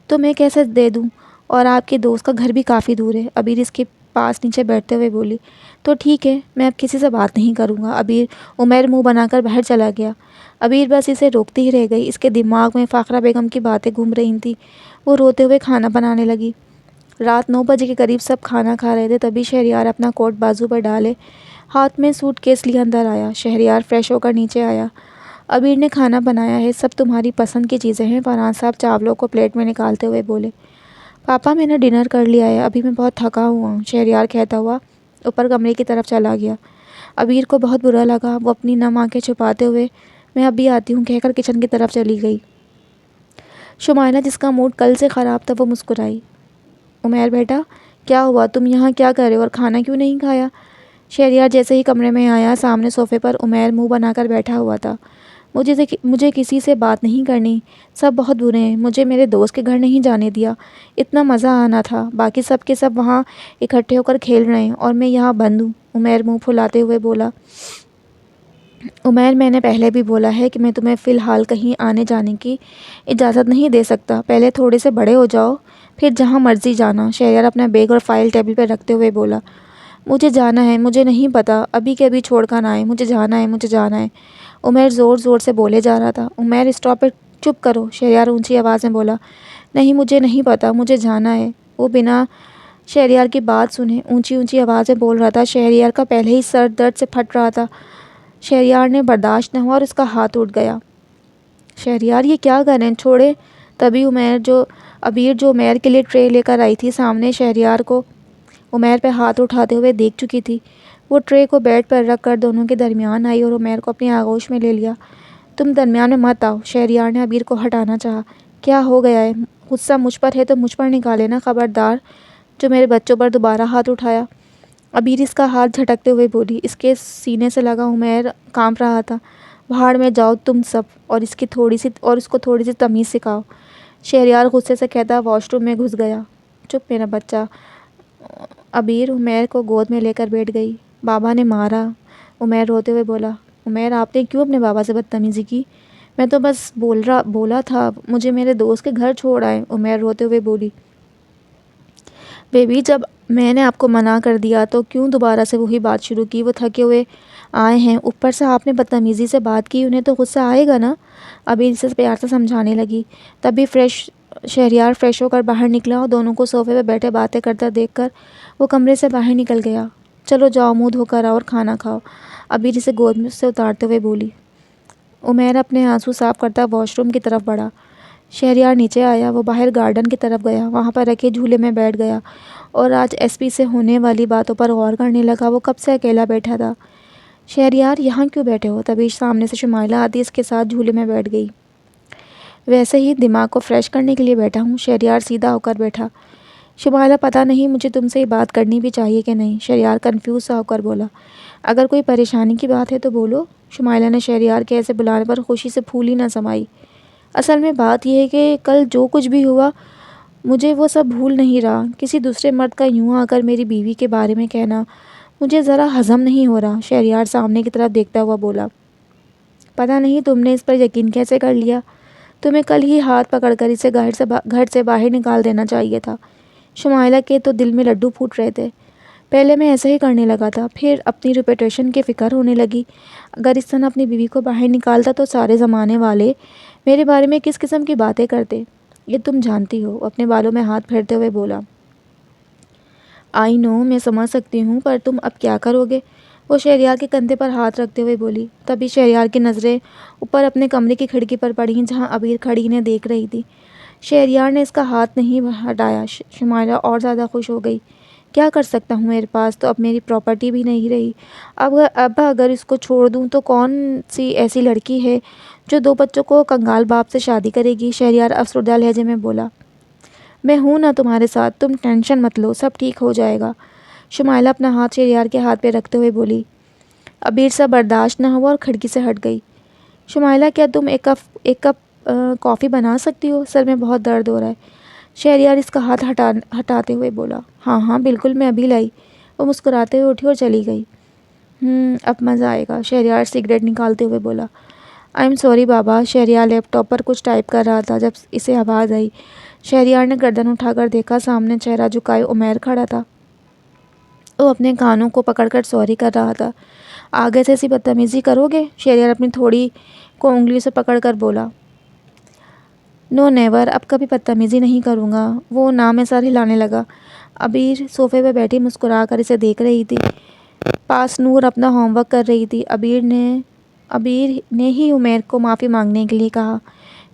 تو میں کیسے دے دوں؟ اور آپ کے دوست کا گھر بھی کافی دور ہے۔ عبیر اس کے پاس نیچے بیٹھتے ہوئے بولی، تو ٹھیک ہے، میں اب کسی سے بات نہیں کروں گا۔ عمیر منہ بنا کر باہر چلا گیا۔ عبیر بس اسے روکتی ہی رہ گئی۔ اس کے دماغ میں فاخرہ بیگم کی باتیں گھوم رہی تھیں۔ وہ روتے ہوئے کھانا بنانے لگی۔ رات 9 بجے کے قریب سب کھانا کھا رہے تھے، تبھی شہریار اپنا کوٹ بازو پر ڈالے ہاتھ میں سوٹ کیس لیے اندر آیا۔ شہریار فریش ہو کر نیچے آیا۔ عبیر نے کھانا بنایا ہے، سب تمہاری پسند کی چیزیں ہیں۔ فرحان صاحب چاولوں کو پلیٹ میں نکالتے ہوئے بولے، پاپا میں نے ڈنر کر لیا ہے، ابھی میں بہت تھکا ہوا ہوں۔ شہریار کہتا ہوا اوپر کمرے کی طرف چلا گیا۔ عبیر کو بہت برا لگا۔ وہ اپنی نم آنکھیں چھپاتے ہوئے میں ابھی آتی ہوں کہہ کر کچن کی طرف چلی گئی۔ شمائلہ جس کا موڈ کل سے خراب تھا وہ مسکرائی۔ عمیر بیٹا کیا ہوا، تم یہاں کیا کر رہے ہو اور کھانا کیوں نہیں کھایا؟ شہریار جیسے ہی کمرے میں آیا، سامنے صوفے پر عمیر منہ بنا کر بیٹھا ہوا تھا۔ مجھے کسی سے بات نہیں کرنی، سب بہت برے ہیں، مجھے میرے دوست کے گھر نہیں جانے دیا، اتنا مزہ آنا تھا، باقی سب کے سب وہاں اکٹھے ہو کر کھیل رہے ہیں اور میں یہاں بند ہوں۔ عمیر منہ پھلاتے ہوئے بولا، عمیر میں نے پہلے بھی بولا ہے کہ میں تمہیں فی الحال کہیں آنے جانے کی اجازت نہیں دے سکتا، پہلے تھوڑے سے بڑے ہو جاؤ پھر جہاں مرضی جانا۔ شہریار اپنا بیگ اور فائل ٹیبل پر رکھتے ہوئے بولا، مجھے جانا ہے، مجھے نہیں پتا ابھی کے ابھی چھوڑ کر آئے، مجھے جانا ہے، مجھے جانا ہے۔ عمیر زور زور سے بولے جا رہا تھا۔ عمیر اسٹاپ اٹ، چپ کرو۔ شہریار اونچی آواز میں بولا، نہیں مجھے نہیں پتا، مجھے جانا ہے۔ وہ بنا شہریار کی بات سنے اونچی اونچی آواز میں بول رہا تھا۔ شہریار کا پہلے ہی سر درد سے پھٹ رہا تھا۔ شہریار نے برداشت نہ ہوا اور اس کا ہاتھ ٹوٹ گیا۔ شہریار یہ کیا کر رہے ہیں، چھوڑے۔ تبھی عبیر جو عمیر کے لیے ٹرے لے کر آئی تھی، سامنے شہریار کو عمیر پہ ہاتھ اٹھاتے ہوئے دیکھ چکی تھی۔ وہ ٹرے کو بیڈ پر رکھ کر دونوں کے درمیان آئی اور عمیر کو اپنی آغوش میں لے لیا۔ تم درمیان میں مت آؤ۔ شہریار نے عبیر کو ہٹانا چاہا۔ کیا ہو گیا ہے؟ غصہ مجھ پر ہے تو مجھ پر نکالے نا، خبردار جو میرے بچوں پر دوبارہ ہاتھ اٹھایا۔ عبیر اس کا ہاتھ جھٹکتے ہوئے بولی۔ اس کے سینے سے لگا عمیر کانپ رہا تھا۔ بھاڑ میں جاؤ تم سب، اور اس کو تھوڑی سی تمیز سکھاؤ۔ شہریار غصے سے کہتا واش روم میں گھس گیا۔ چپ میرا بچہ۔ عبیر عمیر کو گود میں لے کر بیٹھ گئی۔ بابا نے مارا، عمیر روتے ہوئے بولا۔ عمیر آپ نے کیوں اپنے بابا سے بدتمیزی کی؟ میں تو بس بولا تھا مجھے میرے دوست کے گھر چھوڑ آئے، عمیر روتے ہوئے بولی۔ بیبی جب میں نے آپ کو منع کر دیا تو کیوں دوبارہ سے وہی بات شروع کی؟ وہ تھکے ہوئے آئے ہیں، اوپر سے آپ نے بدتمیزی سے بات کی، انہیں تو غصہ آئے گا نا۔ عبیر اسے پیار سے سمجھانے لگی۔ تبھی شہریار فریش ہو کر باہر نکلا اور دونوں کو صوفے پہ بیٹھے باتیں کرتا دیکھ کر وہ کمرے سے باہر نکل گیا۔ چلو جاؤ منہ دھو کر آؤ اور کھانا کھاؤ، عبیر اسے گود میں سے اتارتے ہوئے بولی۔ عمیر اپنے آنسو صاف کرتا واش روم کی طرف بڑھا۔ شہریار نیچے آیا۔ وہ باہر گارڈن کی طرف گیا، وہاں پر رکھے جھولے میں بیٹھ گیا اور آج ایس پی سے ہونے والی باتوں پر غور کرنے لگا۔ وہ کب سے اکیلا بیٹھا تھا۔ شہریار یہاں کیوں بیٹھے ہو؟ تبھی سامنے سے شمائلہ آتی اس کے ساتھ جھولے میں بیٹھ گئی۔ ویسے ہی دماغ کو فریش کرنے کے لیے بیٹھا ہوں۔ شہریار سیدھا ہو کر بیٹھا۔ شمائلہ پتہ نہیں مجھے تم سے یہ بات کرنی بھی چاہیے کہ نہیں، شہریار کنفیوز سا ہو کر بولا۔ اگر کوئی پریشانی کی بات ہے تو بولو۔ شمائلہ نے شہریار کے ایسے بلانے پر خوشی سے پھول ہی نہ سمائی۔ اصل میں بات یہ ہے کہ کل جو کچھ بھی ہوا مجھے وہ سب بھول نہیں رہا۔ کسی دوسرے مرد کا یوں آ کر میری بیوی کے بارے میں کہنا مجھے ذرا ہضم نہیں ہو رہا۔ شہریار سامنے کی طرف دیکھتا ہوا بولا۔ پتہ نہیں تم نے اس پر یقین کیسے کر لیا، تمہیں کل ہی ہاتھ پکڑ کر اسے گھر سے باہر نکال دینا چاہیے تھا۔ شمائلہ کے تو دل میں لڈو پھوٹ رہے تھے۔ پہلے میں ایسا ہی کرنے لگا تھا، پھر اپنی ریپوٹیشن کی فکر ہونے لگی۔ اگر اس طرح اپنی بیوی کو باہر نکالتا تو سارے زمانے والے میرے بارے میں کس قسم کی باتیں کرتے، یہ تم جانتی ہو۔ اپنے بالوں میں ہاتھ پھیرتے ہوئے بولا۔ آئی نو، میں سمجھ سکتی ہوں، پر تم اب کیا کرو گے؟ وہ شہریار کے کندھے پر ہاتھ رکھتے ہوئے بولی۔ تبھی شہریار کی نظریں اوپر اپنے کمرے کی کھڑکی پر پڑیں جہاں عبیر کھڑی انہیں دیکھ رہی تھی۔ شہریار نے اس کا ہاتھ نہیں ہٹایا۔ شمائلہ اور زیادہ خوش ہو گئی۔ کیا کر سکتا ہوں، میرے پاس تو اب میری پراپرٹی بھی نہیں رہی۔ اب اگر اس کو چھوڑ دوں تو کون سی ایسی لڑکی ہے جو 2 بچوں کو کنگال باپ سے شادی کرے گی؟ شہریار افسردہ لہجے میں بولا۔ میں ہوں نا تمہارے ساتھ، تم ٹینشن مت لو، سب ٹھیک ہو جائے گا۔ شمائلہ اپنا ہاتھ شہریار کے ہاتھ پہ رکھتے ہوئے بولی۔ عبیر سے برداشت نہ ہوا اور کھڑکی سے ہٹ گئی۔ شمائلہ، کیا تم ایک کپ کافی بنا سکتی ہو؟ سر میں بہت درد ہو رہا ہے۔ شہریار اس کا ہاتھ ہٹاتے ہوئے بولا۔ ہاں ہاں بالکل، میں ابھی لائی۔ وہ مسکراتے ہوئے اٹھی اور چلی گئی۔ اب مزہ آئے گا، شہریار سگریٹ نکالتے ہوئے بولا۔ آئی ایم سوری بابا۔ شہریار لیپ ٹاپ پر کچھ ٹائپ کر رہا تھا جب اسے آواز آئی۔ شہریار نے گردن اٹھا کر دیکھا، سامنے چہرہ جھکائے عمیر کھڑا تھا۔ وہ اپنے کانوں کو پکڑ کر سوری کر رہا تھا۔ آگے سے ایسی بدتمیزی کرو گے؟ شہریار اپنی تھوڑی کو انگلیوں سے پکڑ کر بولا۔ نو نیور، اب کبھی بدتمیزی نہیں کروں گا۔ وہ نا میں سر ہلانے لگا۔ عبیر صوفے پہ بیٹھی مسکرا کر اسے دیکھ رہی تھی۔ پاس نور اپنا ہوم ورک کر رہی تھی۔ عبیر نے ہی عمیر کو معافی مانگنے کے لیے کہا۔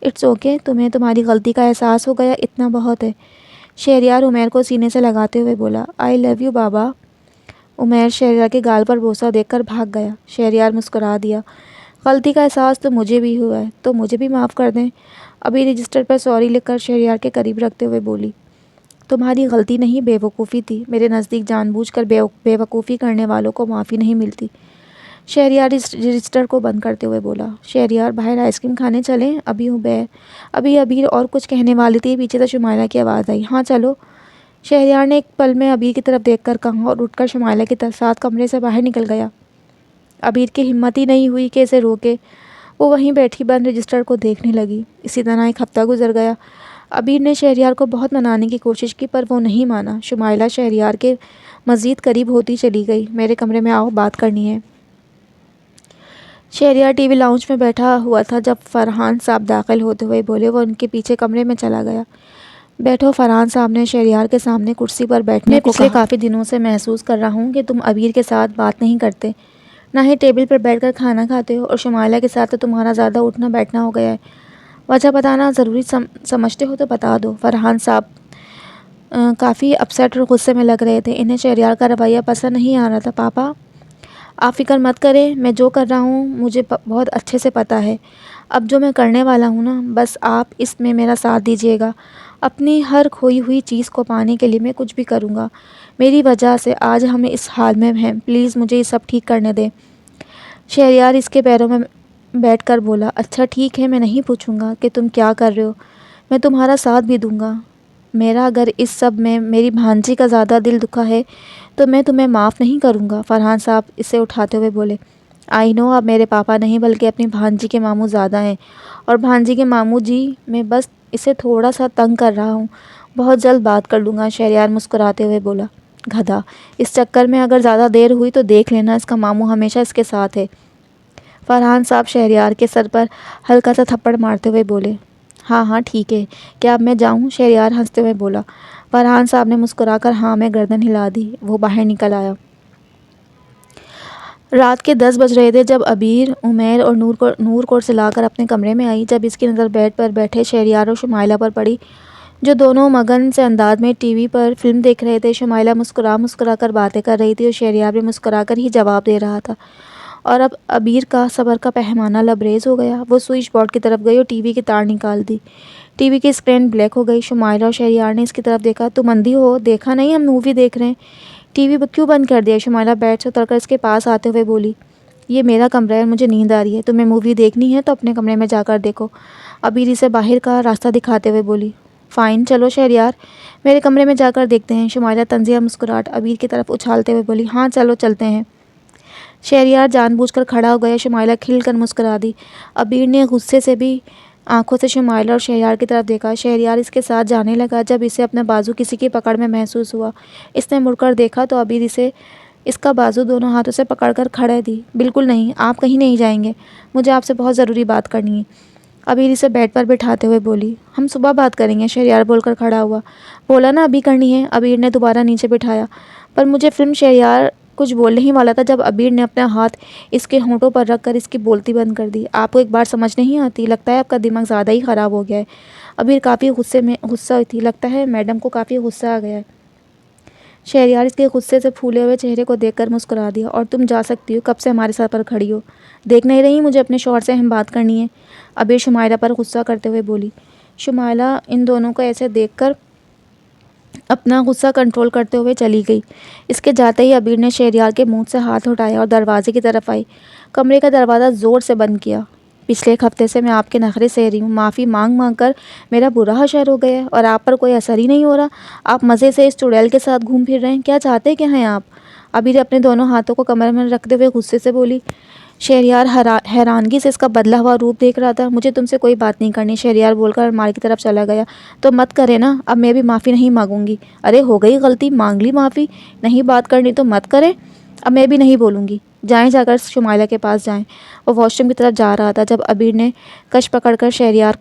اٹس اوکے، تمہیں تمہاری غلطی کا احساس ہو گیا، اتنا بہت ہے۔ شہریار عمیر کو سینے سے لگاتے ہوئے بولا۔ آئی لو یو بابا۔ عمیر شہریار کے گال پر بوسہ دیکھ کر بھاگ گیا۔ شہریار مسکرا دیا۔ غلطی کا احساس تو مجھے بھی ہوا ہے، تو مجھے بھی معاف کر دیں۔ ابھی رجسٹر پر سوری لکھ کر شہریار کے قریب رکھتے ہوئے بولی۔ تمہاری غلطی نہیں، بے وقوفی تھی۔ میرے نزدیک جان بوجھ کر بے وقوفی کرنے والوں کو معافی نہیں ملتی۔ شہریار رجسٹر کو بند کرتے ہوئے بولا۔ شہریار، باہر آئس کریم کھانے چلیں؟ ابھی عبیر اور کچھ کہنے والی تھی، پیچھے سے شمائلہ کی آواز آئی۔ ہاں چلو۔ شہریار نے ایک پل میں عبیر کی طرف دیکھ کر کہا اور اٹھ کر شمائلہ کے ساتھ کمرے سے باہر نکل گیا۔ عبیر کی ہمت ہی نہیں ہوئی کہ اسے روکے۔ وہ وہیں بیٹھی بند رجسٹر کو دیکھنے لگی۔ اسی طرح ایک ہفتہ گزر گیا۔ عبیر نے شہریار کو بہت منانے کی کوشش کی پر وہ نہیں مانا۔ شمائلہ شہریار کے مزید قریب ہوتی چلی گئی۔ میرے کمرے میں آؤ، بات کرنی ہے۔ شہریار ٹی وی لاؤنج میں بیٹھا ہوا تھا جب فرحان صاحب داخل ہوتے ہوئے بولے۔ وہ ان کے پیچھے کمرے میں چلا گیا۔ بیٹھو۔ فرحان صاحب نے شہریار کے سامنے کرسی پر بیٹھنے کو کہا۔ میں پچھلے کافی دنوں سے محسوس کر رہا ہوں کہ تم عبیر کے ساتھ بات نہیں کرتے، نہ ہی ٹیبل پر بیٹھ کر کھانا کھاتے ہو، اور شمائلہ کے ساتھ تو تمہارا زیادہ اٹھنا بیٹھنا ہو گیا ہے۔ وجہ بتانا ضروری سمجھتے ہو تو بتا دو۔ فرحان صاحب کافی اپسیٹ اور غصے میں لگ رہے تھے۔ انہیں شہریار کا رویہ پسند نہیں آ رہا تھا۔ پاپا، آپ فکر مت کریں، میں جو کر رہا ہوں مجھے بہت اچھے سے پتہ ہے۔ اب جو میں کرنے والا ہوں نا، بس آپ اس میں میرا ساتھ دیجیے گا۔ اپنی ہر کھوئی ہوئی چیز کو پانے کے لیے میں کچھ بھی کروں گا۔ میری وجہ سے آج ہم اس حال میں ہیں، پلیز مجھے یہ سب ٹھیک کرنے دیں۔ شہریار اس کے پیروں میں بیٹھ کر بولا۔ اچھا ٹھیک ہے، میں نہیں پوچھوں گا کہ تم کیا کر رہے ہو، میں تمہارا ساتھ بھی دوں گا۔ میرا اگر اس سب میں میری بھانجی کا زیادہ دل دکھا ہے تو میں تمہیں معاف نہیں کروں گا۔ فرحان صاحب اسے اٹھاتے ہوئے بولے۔ آئی نو، آپ میرے پاپا نہیں بلکہ اپنی بھانجی کے ماموں زیادہ ہیں، اور بھانجی کے ماموں جی، میں بس اسے تھوڑا سا تنگ کر رہا ہوں، بہت جلد بات کر لوں گا۔ شہریار مسکراتے ہوئے بولا۔ گدھا، اس چکر میں اگر زیادہ دیر ہوئی تو دیکھ لینا، اس کا ماموں ہمیشہ اس کے ساتھ ہے۔ فرحان صاحب شہریار کے سر پر ہلکا سا تھپڑ مارتے ہوئے بولے۔ ہاں ہاں ٹھیک ہے، کیا اب میں جاؤں؟ شہریار ہنستے ہوئے بولا۔ فرحان صاحب نے مسکرا کر ہاں میں گردن ہلا دی۔ وہ باہر نکل آیا۔ رات کے 10 بج رہے تھے جب عبیر عمیر اور نور کو سلا کر اپنے کمرے میں آئی۔ جب اس کی نظر بیڈ پر بیٹھے شہریار اور شمائلہ پر پڑی، جو دونوں مگن سے انداز میں ٹی وی پر فلم دیکھ رہے تھے۔ شمائلہ مسکرا کر باتیں کر رہی تھی اور شہریار بھی مسکرا کر ہی جواب دے رہا تھا، اور اب عبیر کا صبر کا پیمانہ لبریز ہو گیا۔ وہ سوئچ بورڈ کی طرف گئی اور ٹی وی کی تار نکال دی۔ ٹی وی کی اسکرین بلیک ہو گئی۔ شمائلہ اور شہریار نے اس کی طرف دیکھا۔ تم اندھی ہو، دیکھا نہیں ہم مووی دیکھ رہے ہیں؟ ٹی وی کیوں بند کر دیا؟ شمائلہ بیڈ سے اتر کر اس کے پاس آتے ہوئے بولی۔ یہ میرا کمرہ ہے اور مجھے نیند آ رہی ہے، تمہیں مووی دیکھنی ہے تو اپنے کمرے میں جا کر دیکھو۔ عبیر اسے باہر کا راستہ دکھاتے ہوئے بولی۔ فائن، چلو شہریار، میرے کمرے میں جا کر دیکھتے ہیں۔ شمائلہ طنزیہ مسکراہٹ عبیر کی طرف اچھالتے ہوئے بولی۔ ہاں چلو چلتے ہیں۔ شہریار جان بوجھ کر کھڑا ہو گیا۔ شمائلہ کھل کر مسکرا دی۔ عبیر نے غصے سے بھی آنکھوں سے شمائلہ اور شہریار کی طرف دیکھا۔ شہریار اس کے ساتھ جانے لگا۔ جب اسے اپنا بازو کسی کی پکڑ میں محسوس ہوا، اس نے مڑ کر دیکھا تو عبیر اس کا بازو دونوں ہاتھوں سے پکڑ کر کھڑے تھی۔ بالکل نہیں، آپ کہیں نہیں جائیں گے، مجھے آپ سے بہت ضروری بات کرنی ہے، عبیر اسے بیڈ پر بٹھاتے ہوئے بولی۔ ہم صبح بات کریں گے، شہریار بول کر کھڑا ہوا۔ بولا نا ابھی کرنی ہے، عبیر نے دوبارہ نیچے بٹھایا۔ پر مجھے فلم شہریار کچھ بولنے ہی والا تھا جب عبیر نے اپنا ہاتھ اس کے ہونٹوں پر رکھ کر اس کی بولتی بند کر دی۔ آپ کو ایک بات سمجھ نہیں آتی، لگتا ہے آپ کا دماغ زیادہ ہی خراب ہو گیا ہے۔ عبیر کافی غصہ تھی، لگتا ہے میڈم کو کافی غصہ آ گیا ہے۔ شہریار اس کے غصے سے پھولے ہوئے چہرے کو دیکھ کر مسکرا دیا۔ اور تم جا سکتی ہو، کب سے ہمارے سر پر کھڑی ہو، دیکھ نہیں رہی مجھے اپنے شوہر سے اہم بات کرنی ہے، عبیر شمائلہ پر غصہ کرتے ہوئے بولی۔ شمائلہ ان دونوں کو ایسے دیکھ کر اپنا غصہ کنٹرول کرتے ہوئے چلی گئی۔ اس کے جاتے ہی عبیر نے شہریار کے منہ سے ہاتھ اٹھایا اور دروازے کی طرف آئی۔ کمرے کا دروازہ زور سے بند کیا۔ پچھلے ایک ہفتے سے میں آپ کے نخرے سہ رہی ہوں، معافی مانگ مانگ کر میرا برا حشر ہو گیا ہے اور آپ پر کوئی اثر ہی نہیں ہو رہا۔ آپ مزے سے اس چڑیل کے ساتھ گھوم پھر رہے ہیں، کیا چاہتے کیا ہیں آپ؟ عبیر اپنے دونوں ہاتھوں کو کمر میں رکھتے ہوئے غصے سے بولی۔ شہریار حیرانگی سے اس کا بدلا ہوا روپ دیکھ رہا تھا۔ مجھے تم سے کوئی بات نہیں کرنی، شہریار بول کر الماری کی طرف چلا گیا۔ تو مت کرے نا، اب میں بھی معافی نہیں مانگوں گی۔ ارے ہو گئی غلطی، مانگ لی معافی، نہیں بات کرنی تو مت کرے، اب میں بھی نہیں بولوں گی۔ جائیں، جا کر شمائلہ کے پاس جائیں۔ وہ واش روم کی طرف جا رہا تھا جب عبیر نے کشن پکڑ کر شہریار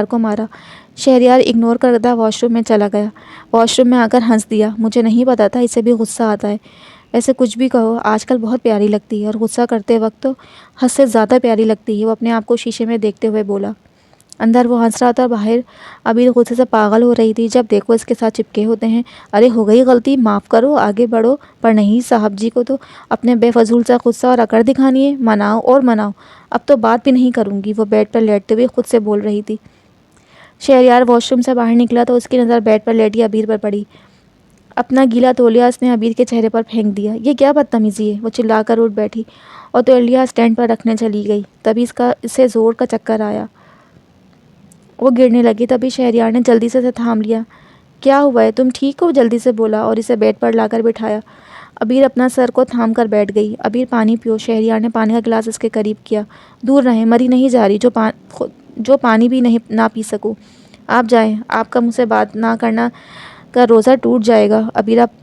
کو مارا۔ شہریار اگنور کردہ واش روم میں چلا گیا۔ واش روم میں آ کر ہنس دیا۔ مجھے نہیں پتا تھا اسے بھی غصہ آتا ہے۔ ویسے کچھ بھی کہو، آج کل بہت پیاری لگتی ہے اور غصہ کرتے وقت تو حد سے زیادہ پیاری لگتی ہے، وہ اپنے آپ کو شیشے میں دیکھتے ہوئے بولا۔ اندر وہ ہنس رہا تھا، باہر عبیر غصے سے پاگل ہو رہی تھی۔ جب دیکھو اس کے ساتھ چپکے ہوتے ہیں۔ ارے ہو گئی غلطی، معاف کرو، آگے بڑھو۔ پر نہیں، صاحب جی کو تو اپنے بے فضول سا غصہ اور اکڑ دکھانی ہے، مناؤ اور مناؤ، اب تو بات بھی نہیں کروں گی، وہ بیڈ پر لیٹتے ہوئے خود سے بول رہی تھی۔ شہریار واش روم سے باہر نکلا تو اس کی نظر بیڈ پر لیٹی عبیر پر پڑی۔ اپنا گیلا تولیہ اس نے عبیر کے چہرے پر پھینک دیا۔ یہ کیا بدتمیزی ہے، وہ چلا کر اٹھ بیٹھی اور تولیہ اسٹینڈ پر رکھنے چلی گئی۔ تبھی اسے زور کا چکر آیا، وہ گرنے لگی۔ تبھی شہریار نے جلدی سے اسے تھام لیا۔ کیا ہوا ہے، تم ٹھیک ہو، جلدی سے بولا اور اسے بیڈ پر لا کر بٹھایا۔ عبیر اپنا سر کو تھام کر بیٹھ گئی۔ عبیر پانی پیو، شہریار نے پانی کا گلاس اس کے قریب کیا۔ دور رہیں، مری نہیں جا رہی جو پانی بھی نہ پی سکوں۔ آپ جائیں، آپ کا مجھ سے بات نہ کرنا کا روزہ ٹوٹ جائے گا،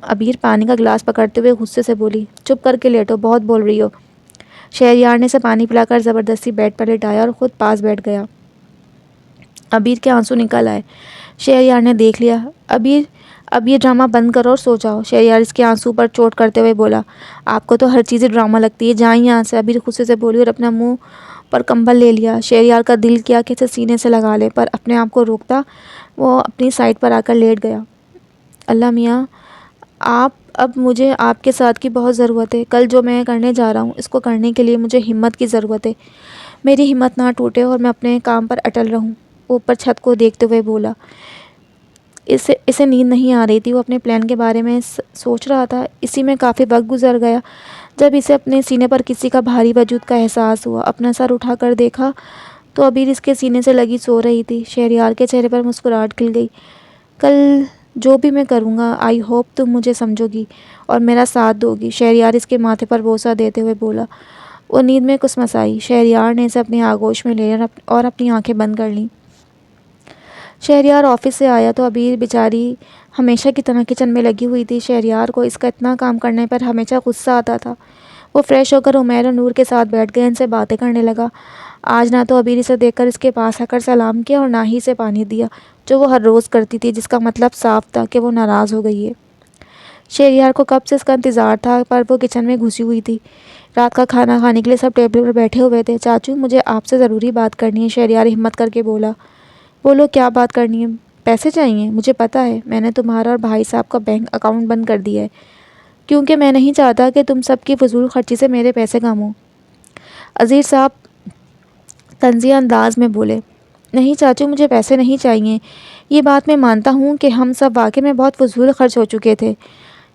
عبیر پانی کا گلاس پکڑتے ہوئے غصے سے بولی۔ چپ کر کے لیٹو، بہت بول رہی ہو۔ شہریار نے اسے پانی پلا کر زبردستی بیڈ پر لٹایا اور خود پاس بیٹھ گیا۔ عبیر کے آنسو نکل آئے۔ شہریار نے دیکھ لیا۔ اب یہ ڈرامہ بند کرو اور سو جاؤ، شہریار اس کے آنسو پر چوٹ کرتے ہوئے بولا۔ آپ کو تو ہر چیز ڈرامہ لگتی ہے، جائیں یہاں سے، عبیر غصے سے بولی اور اپنا منہ پر کمبل لے لیا۔ شہریار کا دل کیا کہ اسے سینے سے لگا لے، پر اپنے آپ کو روکتا وہ اپنی سائڈ پر آ کر لیٹ گیا۔ اللہ میاں، اب مجھے آپ کے ساتھ کی بہت ضرورت ہے۔ کل جو میں کرنے جا رہا ہوں، اس کو کرنے کے لیے مجھے ہمت کی ضرورت ہے، میری ہمت نہ ٹوٹے اور میں اپنے کام پر اٹل رہوں، وہ اوپر چھت کو دیکھتے ہوئے بولا۔ اسے نیند نہیں آ رہی تھی، وہ اپنے پلان کے بارے میں سوچ رہا تھا۔ اسی میں کافی وقت گزر گیا جب اسے اپنے سینے پر کسی کا بھاری وجود کا احساس ہوا۔ اپنا سر اٹھا کر دیکھا تو عبیر اس کے سینے سے لگی سو رہی تھی۔ شہریار کے چہرے پر مسکراہٹ کھل گئی۔ کل جو بھی میں کروں گا، آئی ہوپ تم مجھے سمجھو گی اور میرا ساتھ دو گی، شہریار اس کے ماتھے پر بوسہ دیتے ہوئے بولا۔ وہ نیند میں کسمسائی۔ شہریار نے اسے اپنی آغوش میں لے اور اپنی آنکھیں بند کر لیں۔ شہریار آفس سے آیا تو عبیر بیچاری ہمیشہ کی طرح کچن میں لگی ہوئی تھی۔ شہریار کو اس کا اتنا کام کرنے پر ہمیشہ غصہ آتا تھا۔ وہ فریش ہو کر عمیر اور نور کے ساتھ بیٹھ گیا، ان سے باتیں کرنے لگا۔ آج نہ تو عبیر اسے دیکھ کر اس کے پاس آ کر سلام کیا اور نہ ہی اسے پانی دیا، جو وہ ہر روز کرتی تھی، جس کا مطلب صاف تھا کہ وہ ناراض ہو گئی ہے۔ شہریار کو کب سے اس کا انتظار تھا، پر وہ کچن میں گھسی ہوئی تھی۔ رات کا کھانا کھانے کے لیے سب ٹیبل پر بیٹھے ہوئے تھے۔ چاچو، مجھے آپ سے ضروری بات کرنی ہے، شہریار ہمت کر کے بولا۔ بولو، کیا بات کرنی ہے؟ پیسے چاہیے؟ مجھے پتا ہے، میں نے تمہارا اور بھائی صاحب کا بینک اکاؤنٹ بند کر دیا ہے، کیونکہ میں نہیں چاہتا کہ تم سب کی فضول خرچی سے میرے پیسے کم ہوں، عزیز صاحب طنزیہ انداز میں بولے۔ نہیں چاچو، مجھے پیسے نہیں چاہیے، یہ بات میں مانتا ہوں کہ ہم سب واقعی میں بہت فضول خرچ ہو چکے تھے،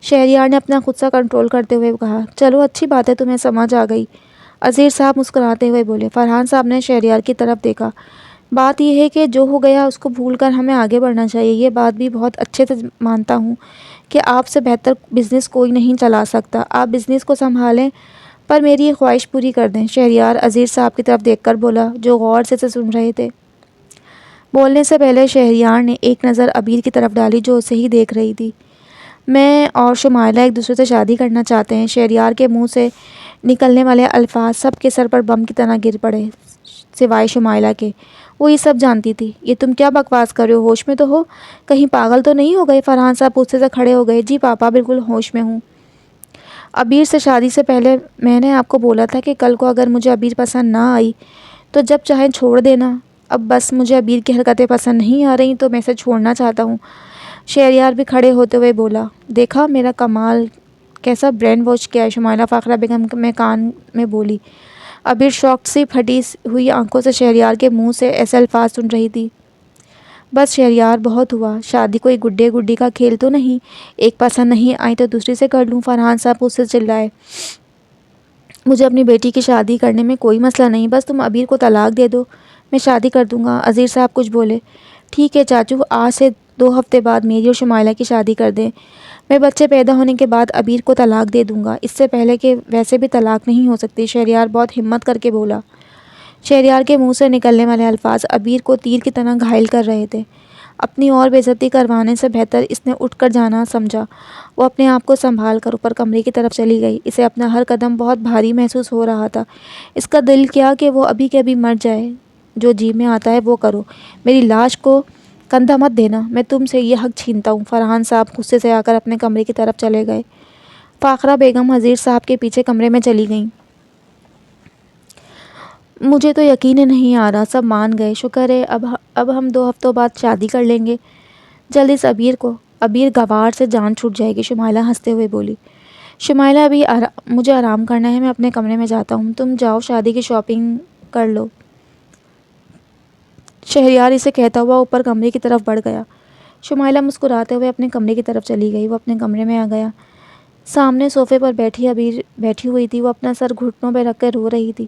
شہریار نے اپنا غصہ کنٹرول کرتے ہوئے کہا۔ چلو اچھی بات ہے، تمہیں سمجھ آ گئی، عزیز صاحب مسکراتے ہوئے بولے۔ فرحان صاحب نے شہریار کی طرف دیکھا۔ بات یہ ہے کہ جو ہو گیا اس کو بھول کر ہمیں آگے بڑھنا چاہیے، یہ بات بھی بہت اچھے سے مانتا ہوں کہ آپ سے بہتر بزنس کوئی نہیں چلا سکتا، آپ بزنس کو سنبھالیں، پر میری یہ خواہش پوری کر دیں۔ شہریار عزیر صاحب کی طرف دیکھ کر بولا، جو غور سے سن رہے تھے۔ بولنے سے پہلے شہریار نے ایک نظر عبیر کی طرف ڈالی جو اسے ہی دیکھ رہی تھی۔ میں اور شمائلہ ایک دوسرے سے شادی کرنا چاہتے ہیں۔ شہریار کے منہ سے نکلنے والے الفاظ سب کے سر پر بم کی طرح گر پڑے، سوائے شمائلہ کے۔ وہ یہ سب جانتی تھی۔ یہ تم کیا بکواس کر رہے ہو؟ ہوش میں تو ہو؟ کہیں پاگل تو نہیں ہو گئے؟ فرحان صاحب غصے سے کھڑے ہو گئے۔ جی پاپا، بالکل ہوش میں ہوں۔ عبیر سے شادی سے پہلے میں نے آپ کو بولا تھا کہ کل کو اگر مجھے عبیر پسند نہ آئی تو جب چاہیں چھوڑ دینا۔ اب بس مجھے عبیر کی حرکتیں پسند نہیں آ رہی تو میں اسے چھوڑنا چاہتا ہوں۔ شہریار بھی کھڑے ہوتے ہوئے بولا، دیکھا میرا کمال کیسا برین واش کیا ہے؟ شمائلہ فاخرہ بیگم میں کان میں بولی۔ عبیر شاکڈ سی پھٹی ہوئی آنکھوں سے شہریار کے منہ سے ایسے الفاظ سن رہی تھی۔ بس شہریار، بہت ہوا۔ شادی کوئی گڈے گڈی کا کھیل تو نہیں، ایک پسند نہیں آئی تو دوسری سے کر لوں۔ فرحان صاحب غصے سے چلائے، مجھے اپنی بیٹی کی شادی کرنے میں کوئی مسئلہ نہیں، بس تم عبیر کو طلاق دے دو، میں شادی کر دوں گا۔ عزیر صاحب کچھ بولے۔ ٹھیک ہے چاچو، آج سے 2 ہفتے بعد میری اور شمائلہ کی شادی کر دیں۔ میں بچے پیدا ہونے کے بعد عبیر کو طلاق دے دوں گا، اس سے پہلے کہ ویسے بھی طلاق نہیں ہو سکتی۔ شہریار بہت ہمت کر کے بولا۔ شہریار کے منہ سے نکلنے والے الفاظ عبیر کو تیر کی طرح گھائل کر رہے تھے۔ اپنی اور بے عزتی کروانے سے بہتر اس نے اٹھ کر جانا سمجھا۔ وہ اپنے آپ کو سنبھال کر اوپر کمرے کی طرف چلی گئی۔ اسے اپنا ہر قدم بہت بھاری محسوس ہو رہا تھا۔ اس کا دل کیا کہ وہ ابھی کے ابھی مر جائے۔ جو جی میں آتا ہے وہ کرو، میری لاش کو کندھا مت دینا، میں تم سے یہ حق چھینتا ہوں۔ فرحان صاحب غصے سے آ کر اپنے کمرے کی طرف چلے گئے۔ فاخرہ بیگم عزیر صاحب کے پیچھے کمرے میں چلی گئیں۔ مجھے تو یقین ہی نہیں آ رہا، سب مان گئے، شکر ہے۔ اب ہم 2 ہفتوں بعد شادی کر لیں گے۔ جلدی سے عبیر گوار سے جان چھوٹ جائے گی، شمائلہ ہنستے ہوئے بولی۔ شمائلہ، ابھی مجھے آرام کرنا ہے، میں اپنے کمرے میں جاتا ہوں، تم جاؤ شادی کی شاپنگ کر لو۔ شہریار اسے کہتا ہوا اوپر کمرے کی طرف بڑھ گیا۔ شمائلہ مسکراتے ہوئے اپنے کمرے کی طرف چلی گئی۔ وہ اپنے کمرے میں آ گیا۔ سامنے صوفے پر عبیر بیٹھی ہوئی تھی۔ وہ اپنا سر گھٹنوں پہ رکھ کر رو رہی تھی۔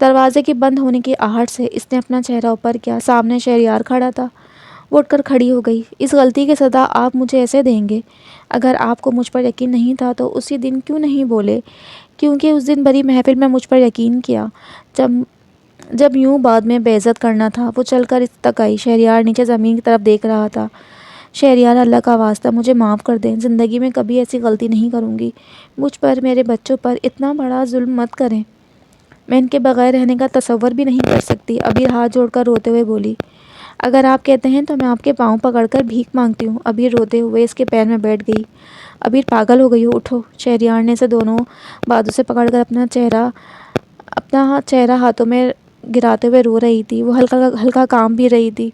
دروازے کی بند ہونے کی آہٹ سے اس نے اپنا چہرہ اوپر کیا۔ سامنے شہریار کھڑا تھا۔ وہ اٹھ کر کھڑی ہو گئی۔ اس غلطی کی سزا آپ مجھے ایسے دیں گے؟ اگر آپ کو مجھ پر یقین نہیں تھا تو اسی دن کیوں نہیں بولے؟ کیونکہ اس دن بڑی محفل میں مجھ پر یقین کیا، جب یوں بعد میں بے عزت کرنا تھا۔ وہ چل کر اس تک آئی۔ شہریار نیچے زمین کی طرف دیکھ رہا تھا۔ شہریار، اللہ کا واسطہ مجھے معاف کر دیں، زندگی میں کبھی ایسی غلطی نہیں کروں گی۔ مجھ پر، میرے بچوں پر اتنا بڑا ظلم مت کریں، میں ان کے بغیر رہنے کا تصور بھی نہیں کر سکتی۔ عبیر ہاتھ جوڑ کر روتے ہوئے بولی، اگر آپ کہتے ہیں تو میں آپ کے پاؤں پکڑ کر بھیک مانگتی ہوں۔ عبیر روتے ہوئے اس کے پیر میں بیٹھ گئی۔ عبیر، پاگل ہو گئی ہو، اٹھو۔ شہریار نے اسے دونوں بازو سے پکڑ کر اپنا چہرہ ہاتھوں میں گراتے ہوئے رو رہی تھی۔ وہ ہلکا کام بھی رہی تھی۔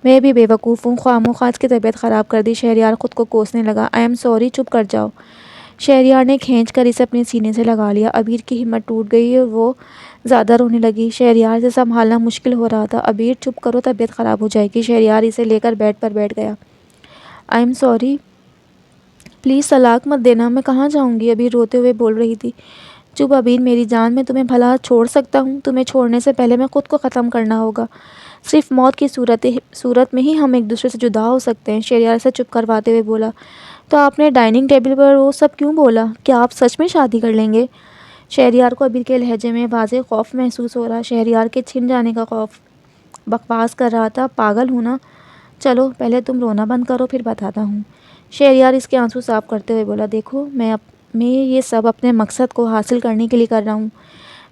میں بھی بے وقوف ہوں، خواہ اس کی طبیعت خراب کر دی۔ شہریار خود کو کوسنے لگا۔ آئی ایم سوری، چپ کر جاؤ۔ شہریار نے کھینچ کر اسے اپنے سینے سے لگا لیا۔ عبیر کی ہمت ٹوٹ گئی اور وہ زیادہ رونے لگی۔ شہریار سے سنبھالنا مشکل ہو رہا تھا۔ عبیر، چپ کرو، طبیعت خراب ہو جائے گی۔ شہریار اسے لے کر بیڈ پر بیٹھ گیا۔ آئی ایم سوری، پلیز طلاق مت دینا، میں کہاں جاؤں گی؟ عبیر روتے ہوئے بول رہی تھی۔ چپ عبیر میری جان، میں تمہیں بھلا چھوڑ سکتا ہوں؟ تمہیں چھوڑنے سے پہلے میں خود کو ختم کرنا ہوگا۔ صرف موت کی صورت میں ہی ہم ایک دوسرے سے جدا ہو سکتے ہیں۔ شہریار سے چپ کرواتے ہوئے بولا، تو آپ نے ڈائننگ ٹیبل پر وہ سب کیوں بولا؟ کیا آپ سچ میں شادی کر لیں گے؟ شہریار کو عبیر کے لہجے میں واضح خوف محسوس ہو رہا۔ شہریار کے چھن جانے کا خوف۔ بکواس کر رہا تھا، پاگل ہوں نا؟ چلو پہلے تم رونا بند کرو، پھر بتاتا ہوں۔ شہریار اس کے آنسو صاف کرتے ہوئے بولا، دیکھو میں یہ سب اپنے مقصد کو حاصل کرنے کے لیے کر رہا ہوں۔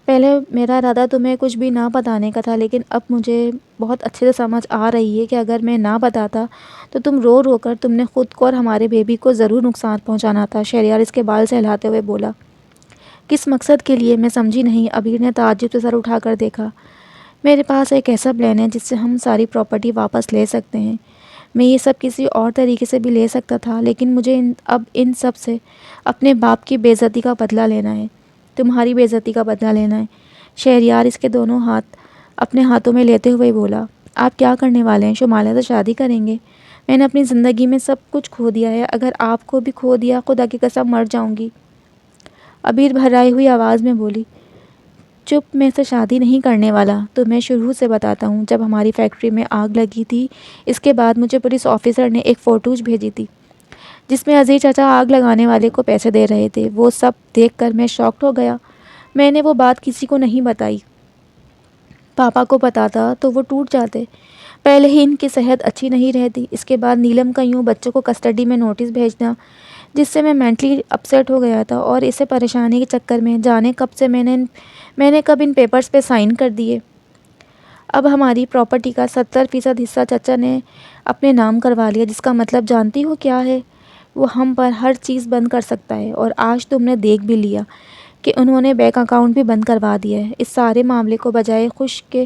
پہلے میرا ارادہ تمہیں کچھ بھی نہ بتانے کا تھا، لیکن اب مجھے بہت اچھے سے سمجھ آ رہی ہے کہ اگر میں نہ بتاتا تو تم رو کر تم نے خود کو اور ہمارے بیبی کو ضرور نقصان پہنچانا تھا۔ شہریار اس کے بال سہلاتے ہوئے بولا، کس مقصد کے لیے؟ میں سمجھی نہیں۔ عبیر نے تعجب سے سر اٹھا کر دیکھا۔ میرے پاس ایک ایسا پلان ہے جس سے ہم ساری پراپرٹی واپس لے سکتے ہیں۔ میں یہ سب کسی اور طریقے سے بھی لے سکتا تھا، لیکن مجھے اب ان سب سے اپنے باپ کی بے عزتی کا بدلہ لینا ہے، تمہاری بے عزتی کا بدلہ لینا ہے۔ شہریار اس کے دونوں ہاتھ اپنے ہاتھوں میں لیتے ہوئے بولا، آپ کیا کرنے والے ہیں؟ شمائلہ سے شادی کریں گے؟ میں نے اپنی زندگی میں سب کچھ کھو دیا ہے، اگر آپ کو بھی کھو دیا خدا کی قسم مر جاؤں گی۔ عبیر بھرائی ہوئی آواز میں بولی، چپ، میں سے شادی نہیں کرنے والا۔ تو میں شروع سے بتاتا ہوں، جب ہماری فیکٹری میں آگ لگی تھی، اس کے بعد مجھے پولیس آفیسر نے ایک فوٹوج بھیجی تھی جس میں عزیز چچا آگ لگانے والے کو پیسے دے رہے تھے۔ وہ سب دیکھ کر میں شاکڈ ہو گیا۔ میں نے وہ بات کسی کو نہیں بتائی۔ پاپا کو بتاتا تو وہ ٹوٹ جاتے۔ پہلے ہی ان کی صحت اچھی نہیں رہتی، اس کے بعد نیلم کا یوں بچوں کو کسٹڈی میں نوٹس بھیجنا، جس سے میں مینٹلی اپسیٹ ہو گیا تھا، اور اسے پریشانی کے چکر میں جانے کب سے میں نے کب ان پیپرز پہ سائن کر دیے۔ اب ہماری پراپرٹی کا 70% حصہ چچا نے اپنے نام کروا لیا، جس کا مطلب جانتی ہو کیا ہے؟ وہ ہم پر ہر چیز بند کر سکتا ہے، اور آج تم نے دیکھ بھی لیا کہ انہوں نے بینک اکاؤنٹ بھی بند کروا دیا ہے۔ اس سارے معاملے کو بجائے خوش کے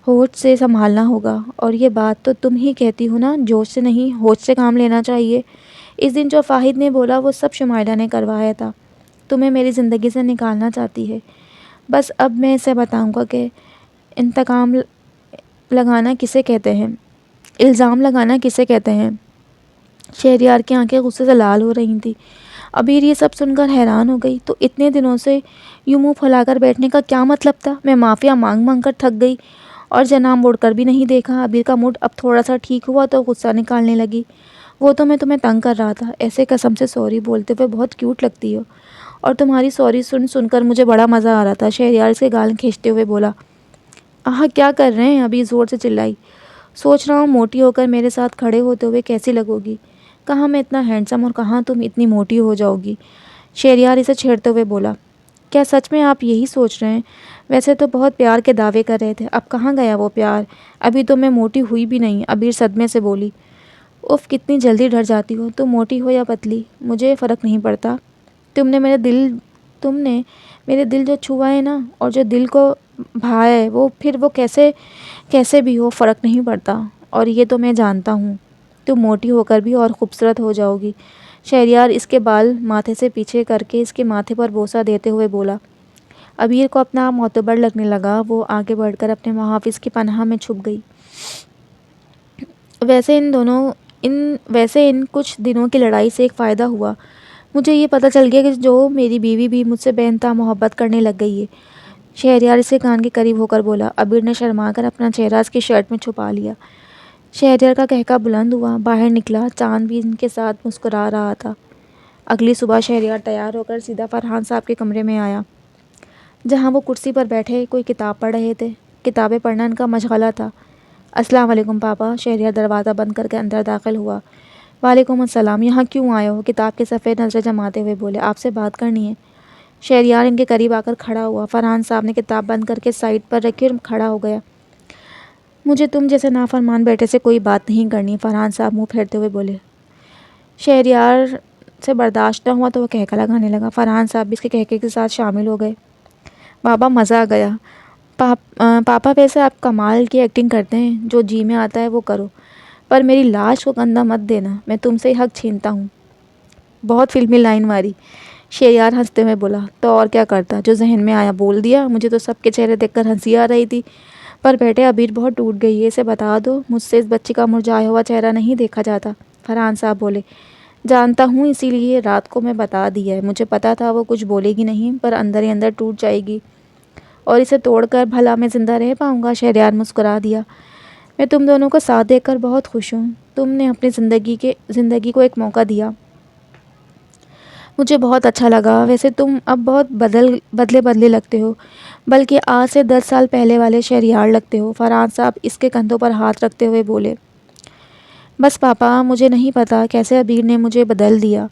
ہوش سے سنبھالنا ہوگا، اور یہ بات تو تم ہی کہتی ہو نا، جوش سے نہیں ہوش سے کام لینا چاہیے۔ اس دن جو فاہد نے بولا وہ سب شمائلہ نے کروایا تھا۔ تمہیں میری زندگی سے نکالنا چاہتی ہے۔ بس اب میں اسے بتاؤں گا کہ انتقام لگانا کسے کہتے ہیں، الزام لگانا کسے کہتے ہیں۔ شہریار کی آنکھیں غصے سے لال ہو رہی تھیں۔ ابیر یہ سب سن کر حیران ہو گئی۔ تو اتنے دنوں سے یوں منہ پھیلا کر بیٹھنے کا کیا مطلب تھا؟ میں معافیا مانگ مانگ کر تھک گئی اور جناب مڑ کر بھی نہیں دیکھا۔ ابیر کا موڈ اب تھوڑا سا ٹھیک ہوا تو غصہ نکالنے لگی۔ وہ تو میں تمہیں تنگ کر رہا تھا، ایسے قسم سے سوری بولتے ہوئے بہت کیوٹ لگتی ہو، اور تمہاری سوری سن کر مجھے بڑا مزہ آ رہا تھا۔ شہریار اس کے گال کھینچتے ہوئے بولا۔ آہا کیا کر رہے ہیں؟ ابھی زور سے چلائی۔ سوچ رہا ہوں موٹی ہو کر میرے ساتھ کھڑے ہوتے ہوئے کیسی لگو گی۔ کہاں میں اتنا ہینڈسم اور کہاں تم اتنی موٹی ہو جاؤ گی۔ شہریار اسے چھیڑتے ہوئے بولا۔ کیا سچ میں آپ یہی سوچ رہے ہیں؟ ویسے تو بہت پیار کے دعوے کر رہے تھے، اب کہاں گیا وہ پیار؟ ابھی تو میں موٹی ہوئی بھی نہیں۔ ابیر صدمے سے بولی۔ اف کتنی جلدی ڈر جاتی ہو، تم موٹی ہو یا پتلی مجھے فرق نہیں پڑتا۔ تم نے میرے دل جو چھوا ہے نا، اور جو دل کو بھایا ہے، وہ پھر وہ کیسے بھی ہو فرق نہیں پڑتا، اور یہ تو میں جانتا ہوں تم موٹی ہو کر بھی اور خوبصورت ہو جاؤ گی۔ شہریار اس کے بال ماتھے سے پیچھے کر کے اس کے ماتھے پر بوسہ دیتے ہوئے بولا۔ ابیر کو اپنا آپ معتبر لگنے لگا۔ وہ آگے بڑھ کر اپنے محافظ کی پناہ میں چھپ گئی۔ ویسے ان کچھ دنوں کی لڑائی سے ایک فائدہ ہوا۔ مجھے یہ پتہ چل گیا کہ جو میری بیوی بھی مجھ سے بے انتہا محبت کرنے لگ گئی ہے۔ شہریار اسے کان کے قریب ہو کر بولا۔ ابیر نے شرما کر اپنا چہرہ اس کی شرٹ میں چھپا لیا۔ شہریار کا قہقہ بلند ہوا۔ باہر نکلا، چاند بھی ان کے ساتھ مسکرا رہا تھا۔ اگلی صبح شہریار تیار ہو کر سیدھا فرحان صاحب کے کمرے میں آیا، جہاں وہ کرسی پر بیٹھے کوئی کتاب پڑھ رہے تھے۔ کتابیں پڑھنا ان کا مشغلہ تھا۔ السلام علیکم پاپا۔ شہریار دروازہ بند کر کے اندر داخل ہوا۔ وعلیکم السلام، یہاں کیوں آئے ہو؟ کتاب کے صفحے نظریں جماتے ہوئے بولے۔ آپ سے بات کرنی ہے۔ شہریار ان کے قریب آ کر کھڑا ہوا۔ فرحان صاحب نے کتاب بند کر کے سائڈ پر رکھی اور کھڑا ہو گیا۔ مجھے تم جیسے نافرمان بیٹے سے کوئی بات نہیں کرنی، فرحان صاحب منہ پھیرتے ہوئے بولے۔ شہریار سے برداشت نہ ہوا تو وہ قہقہ لگانے لگا۔ فرحان صاحب بھی اس کے قہقے کے ساتھ شامل ہو گئے۔ بابا مزہ آ گیا۔ پاپا ویسے آپ کمال کی ایکٹنگ کرتے ہیں، جو جی میں آتا ہے وہ کرو، پر میری لاش کو کندھا مت دینا، میں تم سے حق چھینتا ہوں۔ بہت فلمی لائن ماری۔ شہریار ہنستے ہوئے بولا۔ تو اور کیا کرتا، جو ذہن میں آیا بول دیا۔ مجھے تو سب کے چہرے دیکھ کر ہنسی آ رہی تھی، پر بیٹے ابیر بہت ٹوٹ گئی ہے، اسے بتا دو مجھ سے اس بچی کا مرجھایا ہوا چہرہ نہیں دیکھا جاتا۔ فرحان صاحب بولے۔ جانتا ہوں، اسی لیے رات کو میں بتا دیا ہے۔ مجھے پتا تھا وہ کچھ بولے گی نہیں، پر اندر ہی اندر ٹوٹ جائے گی، اور اسے توڑ کر بھلا میں زندہ رہ پاؤں گا؟ شہریار مسکرا دیا۔ میں تم دونوں کو ساتھ دیکھ کر بہت خوش ہوں۔ تم نے اپنی زندگی کو ایک موقع دیا، مجھے بہت اچھا لگا۔ ویسے تم اب بہت بدلے لگتے ہو، بلکہ آج سے 10 سال پہلے والے شہریار لگتے ہو۔ فرحان صاحب اس کے کندھوں پر ہاتھ رکھتے ہوئے بولے۔ بس پاپا، مجھے نہیں پتا کیسے ابیر نے مجھے بدل دیا۔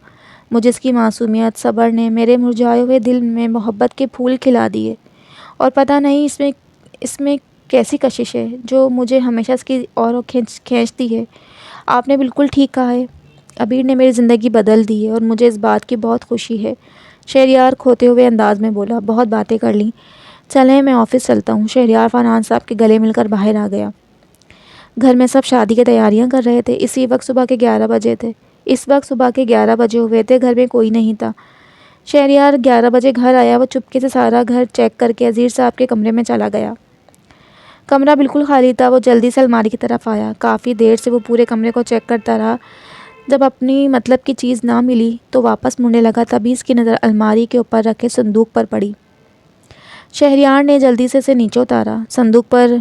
مجھے اس کی معصومیت، صبر نے میرے مرجھائے ہوئے دل میں محبت کے پھول کھلا دیے، اور پتہ نہیں اس میں کیسی کشش ہے جو مجھے ہمیشہ اس کی اور کھینچتی ہے۔ آپ نے بالکل ٹھیک کہا ہے، ابیر نے میری زندگی بدل دی ہے، اور مجھے اس بات کی بہت خوشی ہے۔ شہریار کھوتے ہوئے انداز میں بولا۔ بہت باتیں کر لیں، چلیں میں آفس چلتا ہوں۔ شہریار فرحان صاحب کے گلے مل کر باہر آ گیا۔ گھر میں سب شادی کی تیاریاں کر رہے تھے۔ اس وقت صبح کے 11 بجے ہوئے تھے۔ گھر میں کوئی نہیں تھا۔ شہریار 11 بجے گھر آیا۔ وہ چپکے سے سارا گھر چیک کر کے عزیز صاحب کے کمرے میں چلا گیا۔ کمرہ بالکل خالی تھا۔ وہ جلدی سے الماری کی طرف آیا۔ کافی دیر سے وہ پورے کمرے کو چیک کرتا رہا۔ جب اپنی مطلب کی چیز نہ ملی تو واپس مڑنے لگا، تبھی اس کی نظر الماری کے اوپر رکھے صندوق پر پڑی۔ شہریار نے جلدی سے اسے نیچے اتارا۔ صندوق پر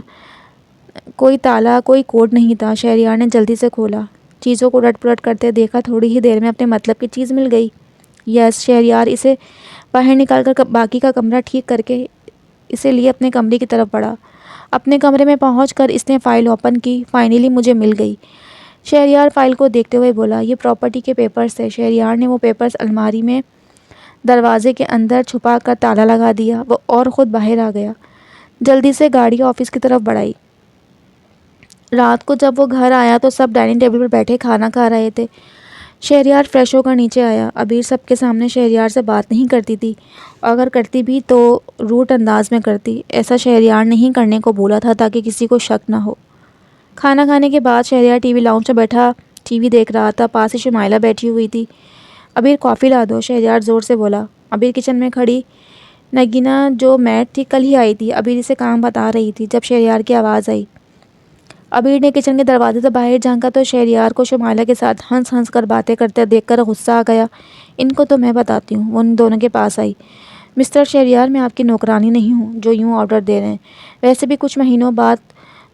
کوئی تالا، کوئی کوڈ نہیں تھا۔ شہریار نے جلدی سے کھولا۔ چیزوں کو الٹ پلٹ کرتے دیکھا، تھوڑی ہی دیر میں اپنے مطلب کی چیز مل گئی۔ یس، شہریار اسے باہر نکال کر باقی کا کمرہ ٹھیک کر کے اسے لیے اپنے کمرے کی طرف بڑھا۔ اپنے کمرے میں پہنچ کر اس نے فائل اوپن کی۔ فائنلی مجھے مل گئی، شہریار فائل کو دیکھتے ہوئے بولا۔ یہ پراپرٹی کے پیپرز تھے۔ شہریار نے وہ پیپرز الماری میں دروازے کے اندر چھپا کر تالا لگا دیا اور خود باہر آ گیا۔ جلدی سے گاڑی آفس کی طرف بڑھائی۔ رات کو جب وہ گھر آیا تو سب ڈائننگ ٹیبل پر بیٹھے کھانا کھا رہے تھے۔ شہریار فریش ہو کر نیچے آیا۔ عبیر سب کے سامنے شہریار سے بات نہیں کرتی تھی، اگر کرتی بھی تو روٹ انداز میں کرتی۔ ایسا شہریار نہیں کرنے کو بولا تھا تاکہ کسی کو شک نہ ہو۔ کھانا کھانے کے بعد شہریار ٹی وی لاؤنج میں بیٹھا ٹی وی دیکھ رہا تھا۔ پاس ہی شمائلہ بیٹھی ہوئی تھی۔ عبیر کافی لا دو، شہریار زور سے بولا۔ عبیر کچن میں کھڑی نگینہ جو میٹ تھی کل ہی آئی تھی۔ عبیر اسے کام بتا رہی تھی جب شہریار کی آواز آئی۔ عبیر نے کچن کے دروازے سے باہر جھانکا تو شہریار کو شمائلہ کے ساتھ ہنس ہنس کر باتیں کرتے دیکھ کر غصہ آ گیا۔ ان کو تو میں بتاتی ہوں۔ وہ ان دونوں کے پاس آئی۔ مسٹر شہریار، میں آپ کی نوکرانی نہیں ہوں جو یوں آرڈر دے رہے ہیں۔ ویسے بھی کچھ مہینوں بعد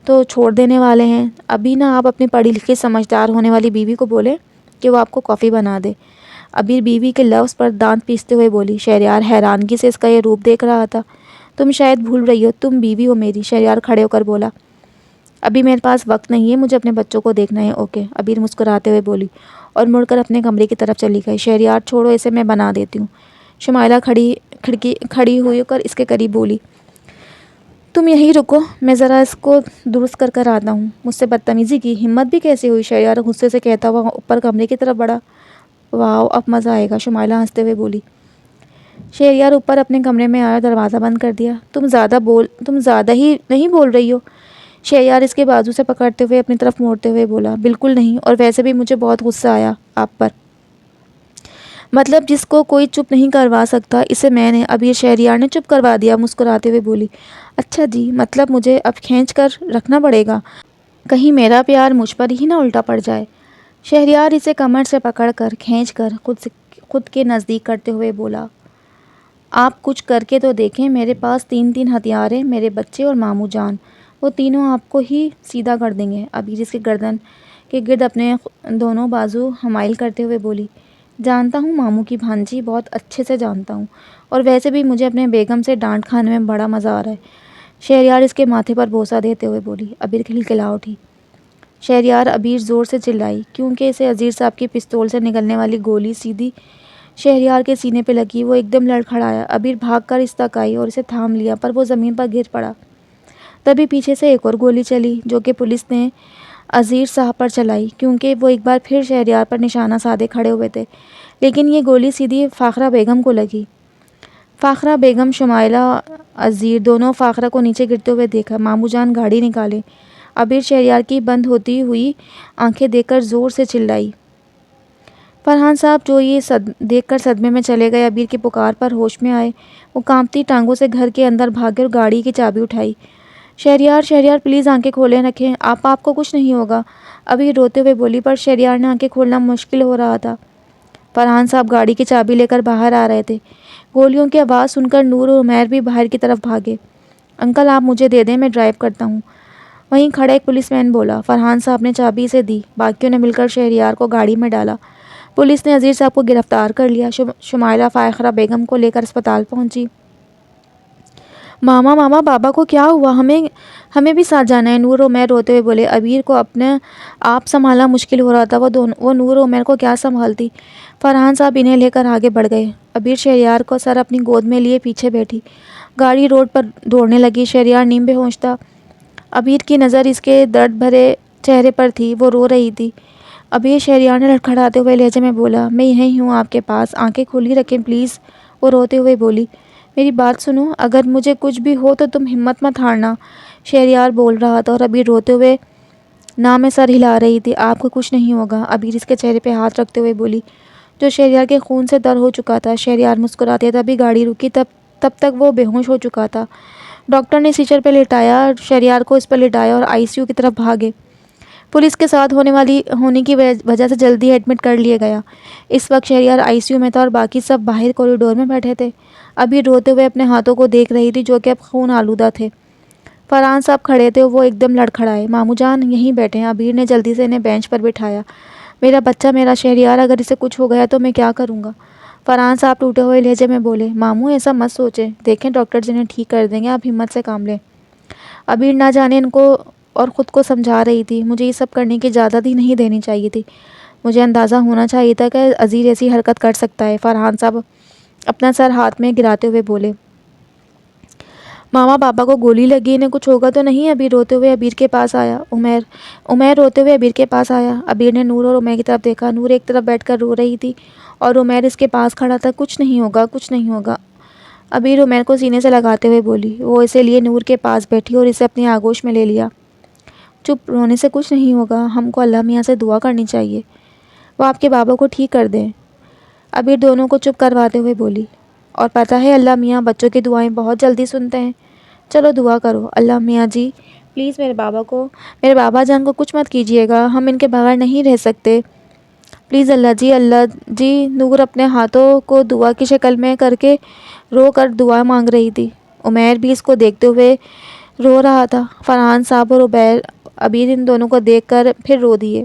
تو چھوڑ دینے والے ہیں۔ ابھی نہ آپ اپنی پڑھی لکھی سمجھدار ہونے والی بیوی کو بولیں کہ وہ آپ کو کافی بنا دے۔ عبیر بیوی کے لفظ پر دانت پیستے ہوئے بولی۔ شہریار حیرانگی سے اس کا یہ روپ دیکھ رہا تھا۔ تم شاید بھول رہی ہو، تم بیوی ہو میری۔ شہریار کھڑے ہو کر بولا۔ ابھی میرے پاس وقت نہیں ہے، مجھے اپنے بچوں کو دیکھنا ہے۔ اوکے، عبیر مسکراتے ہوئے بولی اور مڑ کر اپنے کمرے کی طرف چلی گئی۔ شہریار چھوڑو اسے، میں بنا دیتی ہوں۔ شمائلہ کھڑی ہوئی کر اس کے قریب بولی۔ تم یہیں رکو، میں ذرا اس کو درست کر کر آتا ہوں۔ مجھ سے بدتمیزی کی ہمت بھی کیسے ہوئی؟ شہریار غصے سے کہتا ہوا اوپر کمرے کی طرف بڑھا۔ واو، اب مزہ آئے گا، شمائلہ ہنستے ہوئے بولی۔ شہریار اوپر اپنے کمرے میں آیا، دروازہ بند کر دیا۔ تم زیادہ ہی نہیں بول رہی ہو؟ شہریار اس کے بازو سے پکڑتے ہوئے اپنی طرف موڑتے ہوئے بولا۔ بالکل نہیں، اور ویسے بھی مجھے بہت غصہ آیا آپ پر۔ مطلب جس کو کوئی چپ نہیں کروا سکتا اسے میں نے۔ ابھی شہریار نے چپ کروا دیا، مسکراتے ہوئے بولی۔ اچھا جی، مطلب مجھے اب کھینچ کر رکھنا پڑے گا، کہیں میرا پیار مجھ پر ہی نہ الٹا پڑ جائے۔ شہریار اسے کمر سے پکڑ کر کھینچ کر خود کے نزدیک کرتے ہوئے بولا۔ آپ کچھ کر کے تو دیکھیں، میرے پاس 3 ہتھیار ہیں، میرے بچے اور ماموں جان، وہ تینوں آپ کو ہی سیدھا کر دیں گے۔ ابیر اس کے گردن کے گرد اپنے دونوں بازو حمائل کرتے ہوئے بولی۔ جانتا ہوں ماموں کی بھانجی، بہت اچھے سے جانتا ہوں، اور ویسے بھی مجھے اپنے بیگم سے ڈانٹ کھانے میں بڑا مزہ آ رہا ہے۔ شہریار اس کے ماتھے پر بوسہ دیتے ہوئے بولی۔ ابیر کھلکھلا اٹھی۔ شہریار عبیر زور سے چلائی کیونکہ اسے عزیز صاحب کی پستول سے نکلنے والی گولی سیدھی شہریار کے سینے پہ لگی۔ وہ ایک دم لڑکھڑایا۔ عبیر بھاگ کر اس تک آئی اور اسے تھام لیا، پر وہ زمین پر گر پڑا۔ تبھی پیچھے سے ایک اور گولی چلی جو کہ پولیس نے عزیز صاحب پر چلائی کیونکہ وہ ایک بار پھر شہریار پر نشانہ سادھے کھڑے ہوئے تھے، لیکن یہ گولی سیدھی فاخرہ بیگم کو لگی۔ فاخرہ بیگم، شمائلہ، عزیر دونوں فاخرہ کو نیچے گرتے ہوئے دیکھا۔ ماموں جان گاڑی نکالیں۔ عبیر شہریار کی بند ہوتی ہوئی آنکھیں دیکھ کر زور سے چلائی۔ فرحان صاحب جو یہ دیکھ کر صدمے میں چلے گئے، عبیر کی پکار پر ہوش میں آئے۔ وہ کانپتی ٹانگوں سے گھر کے اندر بھاگے اور گاڑی کی چابی اٹھائی۔ شہریار پلیز آنکھیں کھولے رکھیں، آپ کو کچھ نہیں ہوگا، عبیر روتے ہوئے بولی، پر شہریار نے آنکھیں کھولنا مشکل ہو رہا تھا۔ فرحان صاحب گاڑی کی چابی لے کر باہر آ رہے تھے۔ گولیوں کی آواز سن کر نور اور عمیر بھی باہر کی طرف بھاگے۔ انکل آپ مجھے دے دیں، میں ڈرائیو کرتا ہوں، وہیں کھڑا ایک پولیس مین بولا۔ فرحان صاحب نے چابی اسے دی، باقیوں نے مل کر شہریار کو گاڑی میں ڈالا۔ پولیس نے عزیر صاحب کو گرفتار کر لیا۔ شمائلہ فاخرہ بیگم کو لے کر اسپتال پہنچی۔ ماما بابا کو کیا ہوا؟ ہمیں بھی ساتھ جانا ہے، نور اور عمیر روتے ہوئے بولے۔ عبیر کو اپنے آپ سنبھالنا مشکل ہو رہا تھا، وہ نور اور عمیر کو کیا سنبھالتی۔ فرحان صاحب انہیں لے کر آگے بڑھ گئے۔ عبیر شہریار کو سر اپنی گود میں لیے پیچھے بیٹھی۔ گاڑی روڈ پر دوڑنے لگی۔ شہریار نیم بے ہوش تھا۔ عبیر کی نظر اس کے درد بھرے چہرے پر تھی، وہ رو رہی تھی۔ عبیر، شہریار نے لڑکھڑاتے ہوئے لہجے میں بولا، میں یہیں ہوں آپ کے پاس، آنکھیں کھلی رکھیں پلیز۔ وہ روتے ہوئے بولی۔ میری بات سنو، اگر مجھے کچھ بھی ہو تو تم ہمت مت ہارنا، شہریار بول رہا تھا، اور عبیر روتے ہوئے نہ میں سر ہلا رہی تھی۔ آپ کو کچھ نہیں ہوگا، عبیر اس کے چہرے پہ ہاتھ رکھتے ہوئے بولی، جو شہریار کے خون سے تر ہو چکا تھا۔ شہریار مسکراتے تبھی گاڑی رکی، تب تک وہ بے ہوش ہو چکا تھا۔ ڈاکٹر نے سیچر پہ لٹایا، شہریار کو اس پر لٹایا اور ICU کی طرف بھاگے۔ پولیس کے ساتھ ہونے کی وجہ سے جلدی ایڈمٹ کر لیا گیا۔ اس وقت شہریار ICU میں تھا اور باقی سب باہر کوریڈور میں بیٹھے تھے۔ عبیر روتے ہوئے اپنے ہاتھوں کو دیکھ رہی تھی جو کہ اب خون آلودہ تھے۔ فرحان صاحب کھڑے تھے، وہ ایک دم لڑکھڑائے۔ ماموں جان یہیں بیٹھے ہیں۔ عبیر نے جلدی سے انہیں بینچ پر بٹھایا۔ میرا بچہ، میرا شہریار، اگر اسے کچھ ہو گیا تو میں کیا کروں گا؟ فرحان صاحب ٹوٹے ہوئے لہجے میں بولے، ماموں ایسا مت سوچیں، دیکھیں ڈاکٹرز انہیں ٹھیک کر دیں گے، آپ ہمت سے کام لیں۔ عبیر نہ جانے ان کو اور خود کو سمجھا رہی تھی، مجھے یہ سب کرنے کی اجازت ہی نہیں دینی چاہیے تھی، مجھے اندازہ ہونا چاہیے تھا کہ عزیر ایسی حرکت کر سکتا ہے۔ فرحان صاحب اپنا سر ہاتھ میں گراتے ہوئے بولے، ماما پاپا کو گولی لگی، انہیں کچھ ہوگا تو نہیں؟ عبیر روتے ہوئے عبیر کے پاس آیا۔ عمیر روتے ہوئے عبیر کے پاس آیا۔ عبیر نے نور اور عمیر کی طرف دیکھا۔ نور ایک طرف بیٹھ کر رو رہی تھی اور عمیر اس کے پاس کھڑا تھا۔ کچھ نہیں ہوگا، کچھ نہیں ہوگا، عبیر عمیر کو سینے سے لگاتے ہوئے بولی۔ وہ اسے لیے نور کے پاس بیٹھی اور اسے اپنی آغوش میں لے لیا۔ چپ، رونے سے کچھ نہیں ہوگا، ہم کو اللہ میاں سے دعا کرنی چاہیے، وہ آپ کے بابا کو ٹھیک کر دیں، عبیر دونوں کو چپ کرواتے ہوئے بولی۔ اور پتہ ہے اللہ میاں بچوں کی دعائیں بہت جلدی سنتے ہیں، چلو دعا کرو۔ اللہ میاں جی پلیز میرے بابا جان کو کچھ مت کیجیے گا، ہم ان کے بغیر نہیں رہ سکتے، پلیز اللہ جی۔ نور اپنے ہاتھوں کو دعا کی شکل میں کر کے رو کر دعا مانگ رہی تھی۔ عمیر بھی اس کو دیکھتے ہوئے رو رہا تھا۔ فرحان صاحب اور عبیر ان دونوں کو دیکھ کر پھر رو دیے۔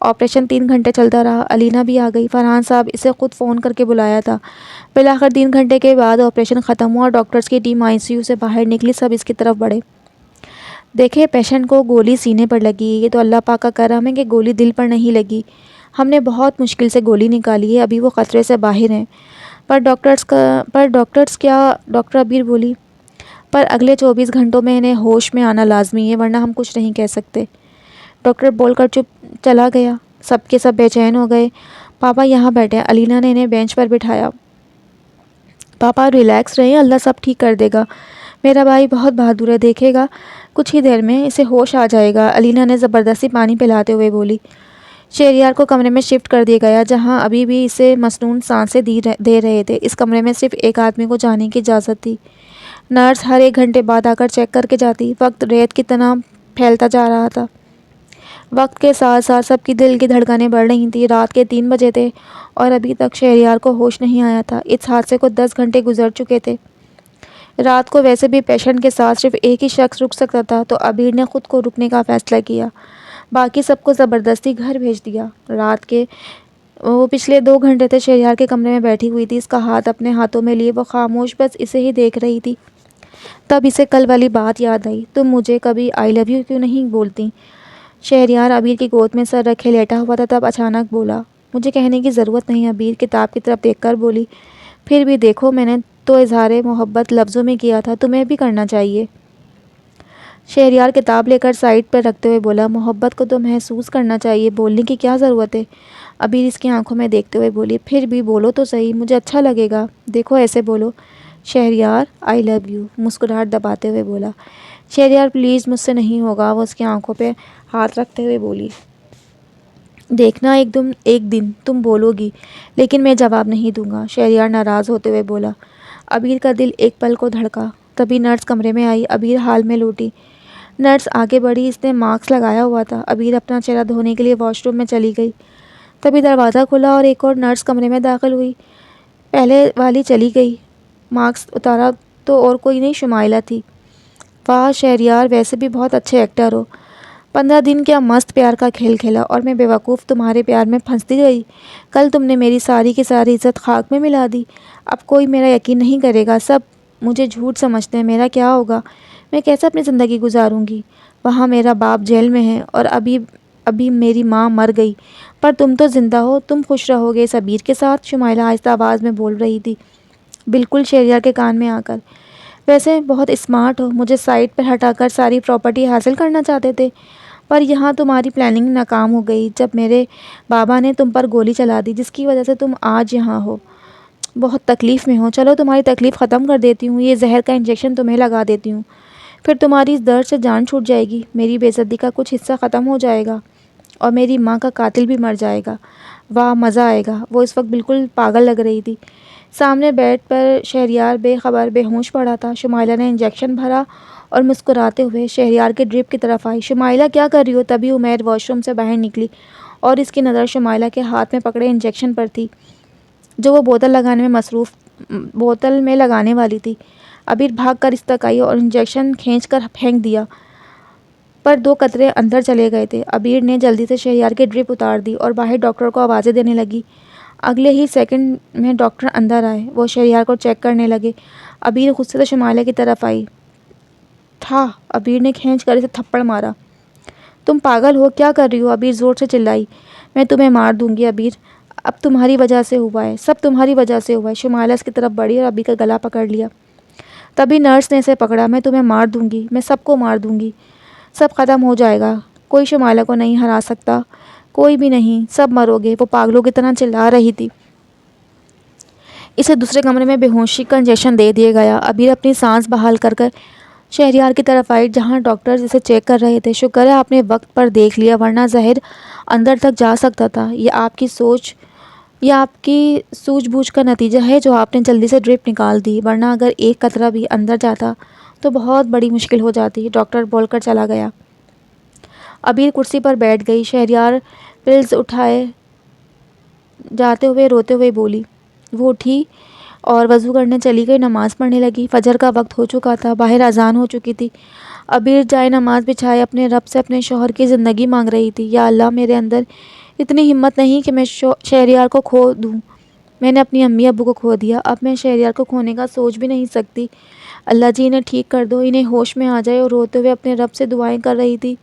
آپریشن 3 گھنٹے چلتا رہا۔ علینا بھی آ گئی۔ فرحان صاحب اسے خود فون کر کے بلایا تھا۔ بالآخر 3 گھنٹے کے بعد آپریشن ختم ہوا اور ڈاکٹرز کی ٹیم ICU سے باہر نکلی۔ سب اس کی طرف بڑھے۔ دیکھیں پیشنٹ کو گولی سینے پر لگی، یہ تو اللہ پاک کا کرم ہے کہ گولی دل پر نہیں لگی، ہم نے بہت مشکل سے گولی نکالی ہے، ابھی وہ خطرے سے باہر ہیں۔ پر ڈاکٹرز کیا؟ ڈاکٹر عبیر بولی۔ پر اگلے 24 گھنٹوں میں انہیں ہوش میں آنا لازمی ہے، ورنہ ہم کچھ نہیں کہہ سکتے۔ ڈاکٹر بول کر چلا گیا۔ سب کے سب بے چین ہو گئے۔ پاپا یہاں بیٹھے۔ علینا نے انہیں بینچ پر بٹھایا۔ پاپا ریلیکس رہیں، اللہ سب ٹھیک کر دے گا، میرا بھائی بہت بہادر ہے، دیکھے گا کچھ ہی دیر میں اسے ہوش آ جائے گا، علینا نے زبردستی پانی پلاتے ہوئے بولی۔ شہریار کو کمرے میں شفٹ کر دیا گیا، جہاں ابھی بھی اسے مسنون سانسیں دے رہے تھے۔ اس کمرے میں صرف ایک آدمی کو جانے کی اجازت تھی۔ نرس ہر 1 گھنٹے بعد آ کر چیک کر کے جاتی۔ وقت ریت کی طرح پھیلتا جا رہا تھا۔ وقت کے ساتھ ساتھ سب کی دل کی دھڑکنیں بڑھ رہی تھیں۔ رات کے 3 بجے تھے اور ابھی تک شہریار کو ہوش نہیں آیا تھا۔ اس حادثے کو 10 گھنٹے گزر چکے تھے۔ رات کو ویسے بھی پیشنٹ کے ساتھ صرف ایک ہی شخص رک سکتا تھا، تو عبیر نے خود کو رکنے کا فیصلہ کیا، باقی سب کو زبردستی گھر بھیج دیا۔ رات کے وہ پچھلے 2 گھنٹے تھے شہریار کے کمرے میں بیٹھی ہوئی تھی، اس کا ہاتھ اپنے ہاتھوں میں لیے وہ خاموش بس اسے ہی دیکھ رہی تھی۔ تب اسے کل والی بات یاد آئی، تم مجھے کبھی آئی لو یو کیوں نہیں بولتی؟ شہریار عبیر کی گود میں سر رکھے لیٹا ہوا تھا، تب اچانک بولا، مجھے کہنے کی ضرورت نہیں۔ عبیر کتاب کی طرف دیکھ کر بولی، پھر بھی دیکھو، میں نے تو اظہار محبت لفظوں میں کیا تھا، تمہیں بھی کرنا چاہیے۔ شہریار کتاب لے کر سائیڈ پر رکھتے ہوئے بولا، محبت کو تو محسوس کرنا چاہیے، بولنے کی کیا ضرورت ہے؟ عبیر اس کی آنکھوں میں دیکھتے ہوئے بولی، پھر بھی بولو تو صحیح، مجھے اچھا لگے گا، دیکھو ایسے بولو۔ شہریار آئی لو یو، مسکراہٹ دباتے ہوئے بولا۔ شہریار پلیز مجھ سے نہیں ہوگا، وہ اس کی آنکھوں پہ ہاتھ رکھتے ہوئے بولی۔ دیکھنا ایک دن تم بولو گی، لیکن میں جواب نہیں دوں گا، شہریار ناراض ہوتے ہوئے بولا۔ عبیر کا دل ایک پل کو دھڑکا۔ تبھی نرس کمرے میں آئی۔ عبیر حال میں لوٹی۔ نرس آگے بڑھی، اس نے ماسک لگایا ہوا تھا۔ عبیر اپنا چہرہ دھونے کے لیے واش روم میں چلی گئی۔ تبھی دروازہ کھلا اور ایک اور نرس کمرے میں داخل ہوئی۔ پہلے والی چلی گئی۔ ماسک اتارا تو اور کوئی نہیں، شمائلہ تھی۔ واہ شہریار، ویسے بھی بہت اچھے ایکٹر ہو، 15 دن کیا مست پیار کا کھیل کھیلا اور میں بیوقوف تمہارے پیار میں پھنستی گئی، کل تم نے میری ساری کی ساری عزت خاک میں ملا دی، اب کوئی میرا یقین نہیں کرے گا، سب مجھے جھوٹ سمجھتے ہیں، میرا کیا ہوگا، میں کیسے اپنی زندگی گزاروں گی؟ وہاں میرا باپ جیل میں ہے اور ابھی میری ماں مر گئی، پر تم تو زندہ ہو، تم خوش رہو گے اس عبیر کے ساتھ، شمائلہ آہستہ آواز میں بول رہی تھی، بالکل شہریار کے کان میں آ کر۔ ویسے بہت اسمارٹ ہو، مجھے سائٹ پر ہٹا کر ساری پراپرٹی حاصل کرنا چاہتے تھے، پر یہاں تمہاری پلاننگ ناکام ہو گئی جب میرے بابا نے تم پر گولی چلا دی، جس کی وجہ سے تم آج یہاں ہو، بہت تکلیف میں ہو، چلو تمہاری تکلیف ختم کر دیتی ہوں، یہ زہر کا انجیکشن تمہیں لگا دیتی ہوں، پھر تمہاری اس درد سے جان چھوٹ جائے گی، میری بے عزتی کا کچھ حصہ ختم ہو جائے گا اور میری ماں کا قاتل بھی مر جائے گا، واہ مزہ آئے گا۔ وہ اس وقت بالکل پاگل لگ رہی تھی۔ سامنے بیڈ پر شہریار بے خبر بے ہوش پڑا تھا۔ شمائلہ نے انجیکشن بھرا اور مسکراتے ہوئے شہریار کے ڈرپ کی طرف آئی۔ شمائلہ کیا کر رہی ہو؟ تبھی عمیر واش روم سے باہر نکلی اور اس کی نظر شمائلہ کے ہاتھ میں پکڑے انجیکشن پر تھی، جو وہ بوتل میں لگانے والی تھی۔ عبیر بھاگ کر اس تک آئی اور انجیکشن کھینچ کر پھینک دیا۔ پر 2 قطرے اندر چلے گئے تھے۔ عبیر نے جلدی سے شہریار کی ڈرپ اتار دی اور باہر ڈاکٹر کو آوازیں دینے لگی۔ اگلے ہی سیکنڈ میں ڈاکٹر اندر آئے۔ وہ شہریار کو چیک کرنے لگے۔ عبیر غصے سے شمائلہ کی طرف آئی۔ تھا عبیر نے کھینچ کر اسے تھپڑ مارا۔ تم پاگل ہو، کیا کر رہی ہو؟ عبیر زور سے چلائی۔ میں تمہیں مار دوں گی عبیر، اب تمہاری وجہ سے ہوا ہے، سب تمہاری وجہ سے ہوا ہے۔ شمائلہ اس کی طرف بڑھی اور عبیر کا گلا پکڑ لیا۔ تبھی نرس نے اسے پکڑا۔ میں تمہیں مار دوں گی، میں سب کو مار دوں گی، سب ختم ہو جائے گا، کوئی شمائلہ کو نہیں ہرا سکتا، کوئی بھی نہیں، سب مرو گے، وہ پاگلوں کی طرح چلا رہی تھی۔ اسے دوسرے کمرے میں بے ہوشی کا انجیکشن دے دیا گیا۔ عبیر اپنی سانس بحال کر شہریار کی طرف آئی جہاں ڈاکٹرز اسے چیک کر رہے تھے۔ شکر ہے آپ نے وقت پر دیکھ لیا ورنہ زہر اندر تک جا سکتا تھا۔ یہ آپ کی سوجھ بوجھ کا نتیجہ ہے جو آپ نے جلدی سے ڈرپ نکال دی، ورنہ اگر ایک قطرہ بھی اندر جاتا تو بہت بڑی مشکل ہو جاتی، ڈاکٹر بول کر چلا گیا۔ عبیر کرسی پر بیٹھ گئی۔ شہریار پلز اٹھائے جاتے ہوئے روتے ہوئے بولی۔ وہ اٹھی اور وضو کرنے چلی گئی، نماز پڑھنے لگی۔ فجر کا وقت ہو چکا تھا، باہر اذان ہو چکی تھی۔ عبیر جائے نماز بچھائے اپنے رب سے اپنے شوہر کی زندگی مانگ رہی تھی۔ یا اللہ، میرے اندر اتنی ہمت نہیں کہ میں شہریار کو کھو دوں۔ میں نے اپنی امی ابو کو کھو دیا، اب میں شہریار کو کھونے کا سوچ بھی نہیں سکتی۔ اللہ جی انہیں ٹھیک کر دو، انہیں ہوش میں آ جائے۔ اور روتے ہوئے اپنے رب سے دعائیں کر رہی تھی۔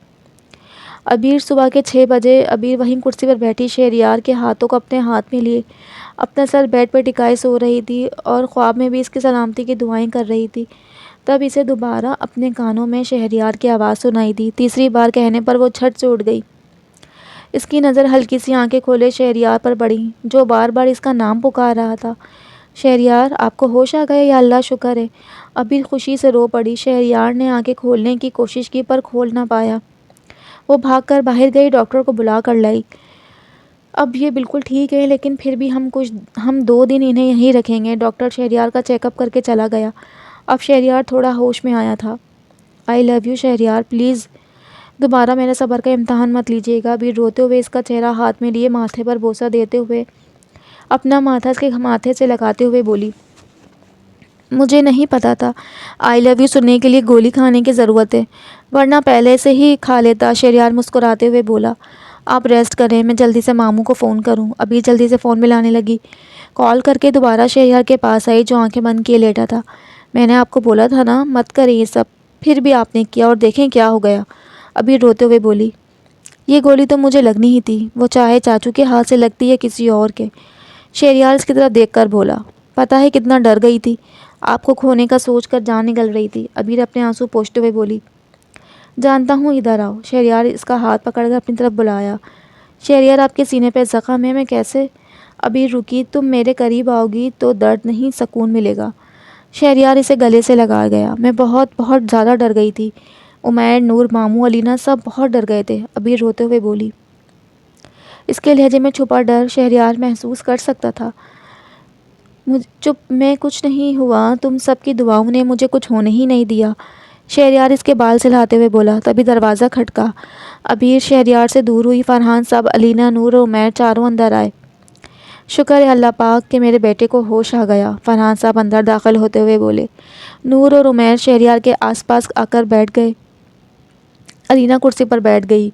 عبیر صبح کے 6 بجے عبیر وہیں کرسی پر بیٹھی شہریار کے ہاتھوں کو اپنے ہاتھ میں لیے اپنا سر بیڈ پر ٹکائے سو رہی تھی اور خواب میں بھی اس کی سلامتی کی دعائیں کر رہی تھی۔ تب اسے دوبارہ اپنے کانوں میں شہریار کی آواز سنائی دی۔ تیسری بار کہنے پر وہ جھٹ سے اٹھ گئی۔ اس کی نظر ہلکی سی آنکھیں کھولے شہریار پر پڑی جو بار بار اس کا نام پکار رہا تھا۔ شہریار، آپ کو ہوش آ گیا؟ یا اللہ شکر ہے۔ عبیر خوشی سے رو پڑی۔ شہریار نے آنکھیں کھولنے کی کوشش کی پر کھول نہ پایا۔ وہ بھاگ کر باہر گئی، ڈاکٹر کو بلا کر لائی۔ اب یہ بالکل ٹھیک ہے لیکن پھر بھی ہم 2 دن انہیں یہیں رکھیں گے۔ ڈاکٹر شہریار کا چیک اپ کر کے چلا گیا۔ اب شہریار تھوڑا ہوش میں آیا تھا۔ آئی لو یو شہریار، پلیز دوبارہ میرے صبر کا امتحان مت لیجیے گا۔ عبیر روتے ہوئے اس کا چہرہ ہاتھ میں لیے ماتھے پر بوسہ دیتے ہوئے اپنا ماتھا اس کے ماتھے سے لگاتے ہوئے بولی۔ مجھے نہیں پتا تھا آئی لو یو سننے کے لیے گولی کھانے کی ضرورت ہے، ورنہ پہلے سے ہی کھا لیتا۔ شہریار مسکراتے ہوئے بولا۔ آپ ریسٹ کریں، میں جلدی سے ماموں کو فون کروں۔ عبیر جلدی سے فون ملانے لگی۔ کال کر کے دوبارہ شہریار کے پاس آئی جو آنکھیں بند کیے لیٹا تھا۔ میں نے آپ کو بولا تھا نا مت کریں یہ سب، پھر بھی آپ نے کیا اور دیکھیں کیا ہو گیا۔ عبیر روتے ہوئے بولی۔ یہ گولی تو مجھے لگنی ہی تھی، وہ چاہے چاچو کے ہاتھ سے لگتی یا کسی اور کے۔ شہریار اس کی طرف دیکھ کر بولا۔ پتہ ہے کتنا ڈر گئی تھی، آپ کو کھونے کا سوچ کر جان نکل رہی تھی۔ عبیر اپنے آنسو پوچھتے ہوئے بولی۔ جانتا ہوں، ادھر آؤ۔ شہریار اس کا ہاتھ پکڑ کر اپنی طرف بلایا۔ شہریار، آپ کے سینے پہ زخم ہے، میں کیسے؟ عبیر رکی۔ تم میرے قریب آؤ گی تو درد نہیں سکون ملے گا۔ شہریار اسے گلے سے لگا گیا۔ میں بہت بہت زیادہ ڈر گئی تھی۔ عمیر، نور، ماموں، علینا سب بہت ڈر گئے تھے۔ عبیر روتے ہوئے بولی۔ اس کے لہجے میں چھپا ڈر شہریار محسوس کر سکتا تھا۔ چپ، میں کچھ نہیں ہوا، تم سب کی دعاؤں نے مجھے کچھ ہونے ہی نہیں دیا۔ شہریار اس کے بال سلہاتے ہوئے بولا۔ تبھی دروازہ کھٹکا۔ عبیر شہریار سے دور ہوئی۔ فرحان صاحب، علینا، نور اور عمیر چاروں اندر آئے۔ شکر ہے اللہ پاک کہ میرے بیٹے کو ہوش آ گیا، فرحان صاحب اندر داخل ہوتے ہوئے بولے۔ نور اور عمیر شہریار کے آس پاس آ کر بیٹھ گئے۔ علینا کرسی پر بیٹھ گئی۔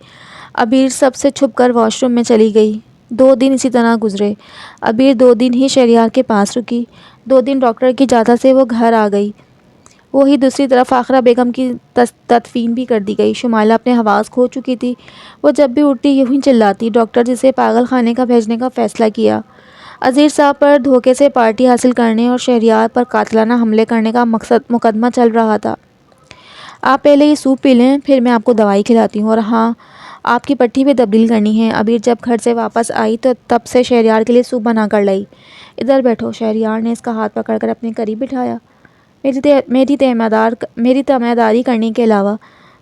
عبیر سب سے چھپ کر واش روم میں چلی گئی۔ 2 دن اسی طرح گزرے۔ عبیر 2 دن ہی شہریار کے پاس رکی۔ 2 دن ڈاکٹر کی اجازت سے وہ گھر آ گئی۔ وہی دوسری طرف آخرہ بیگم کی تدفین بھی کر دی گئی۔ شمائلہ اپنے حواس کھو چکی تھی۔ وہ جب بھی اٹھتی یوں ہی چلاتی۔ ڈاکٹر جسے پاگل خانے کا بھیجنے کا فیصلہ کیا۔ عزیز صاحب پر دھوکے سے پارٹی حاصل کرنے اور شہریار پر قاتلانہ حملے کرنے کا مقدمہ چل رہا تھا۔ آپ پہلے یہ سوپ پی لیں، پھر میں آپ کو دوائی کھلاتی ہوں، اور ہاں، آپ کی پٹھی بھی تبدیل کرنی ہے۔ عبیر جب گھر سے واپس آئی تو تب سے شہریار کے لیے سوپ بنا کر لائی۔ ادھر بیٹھو۔ شہریار نے اس کا ہاتھ پکڑ کر اپنے قریب بٹھایا۔ میری تیمارداری کرنے کے علاوہ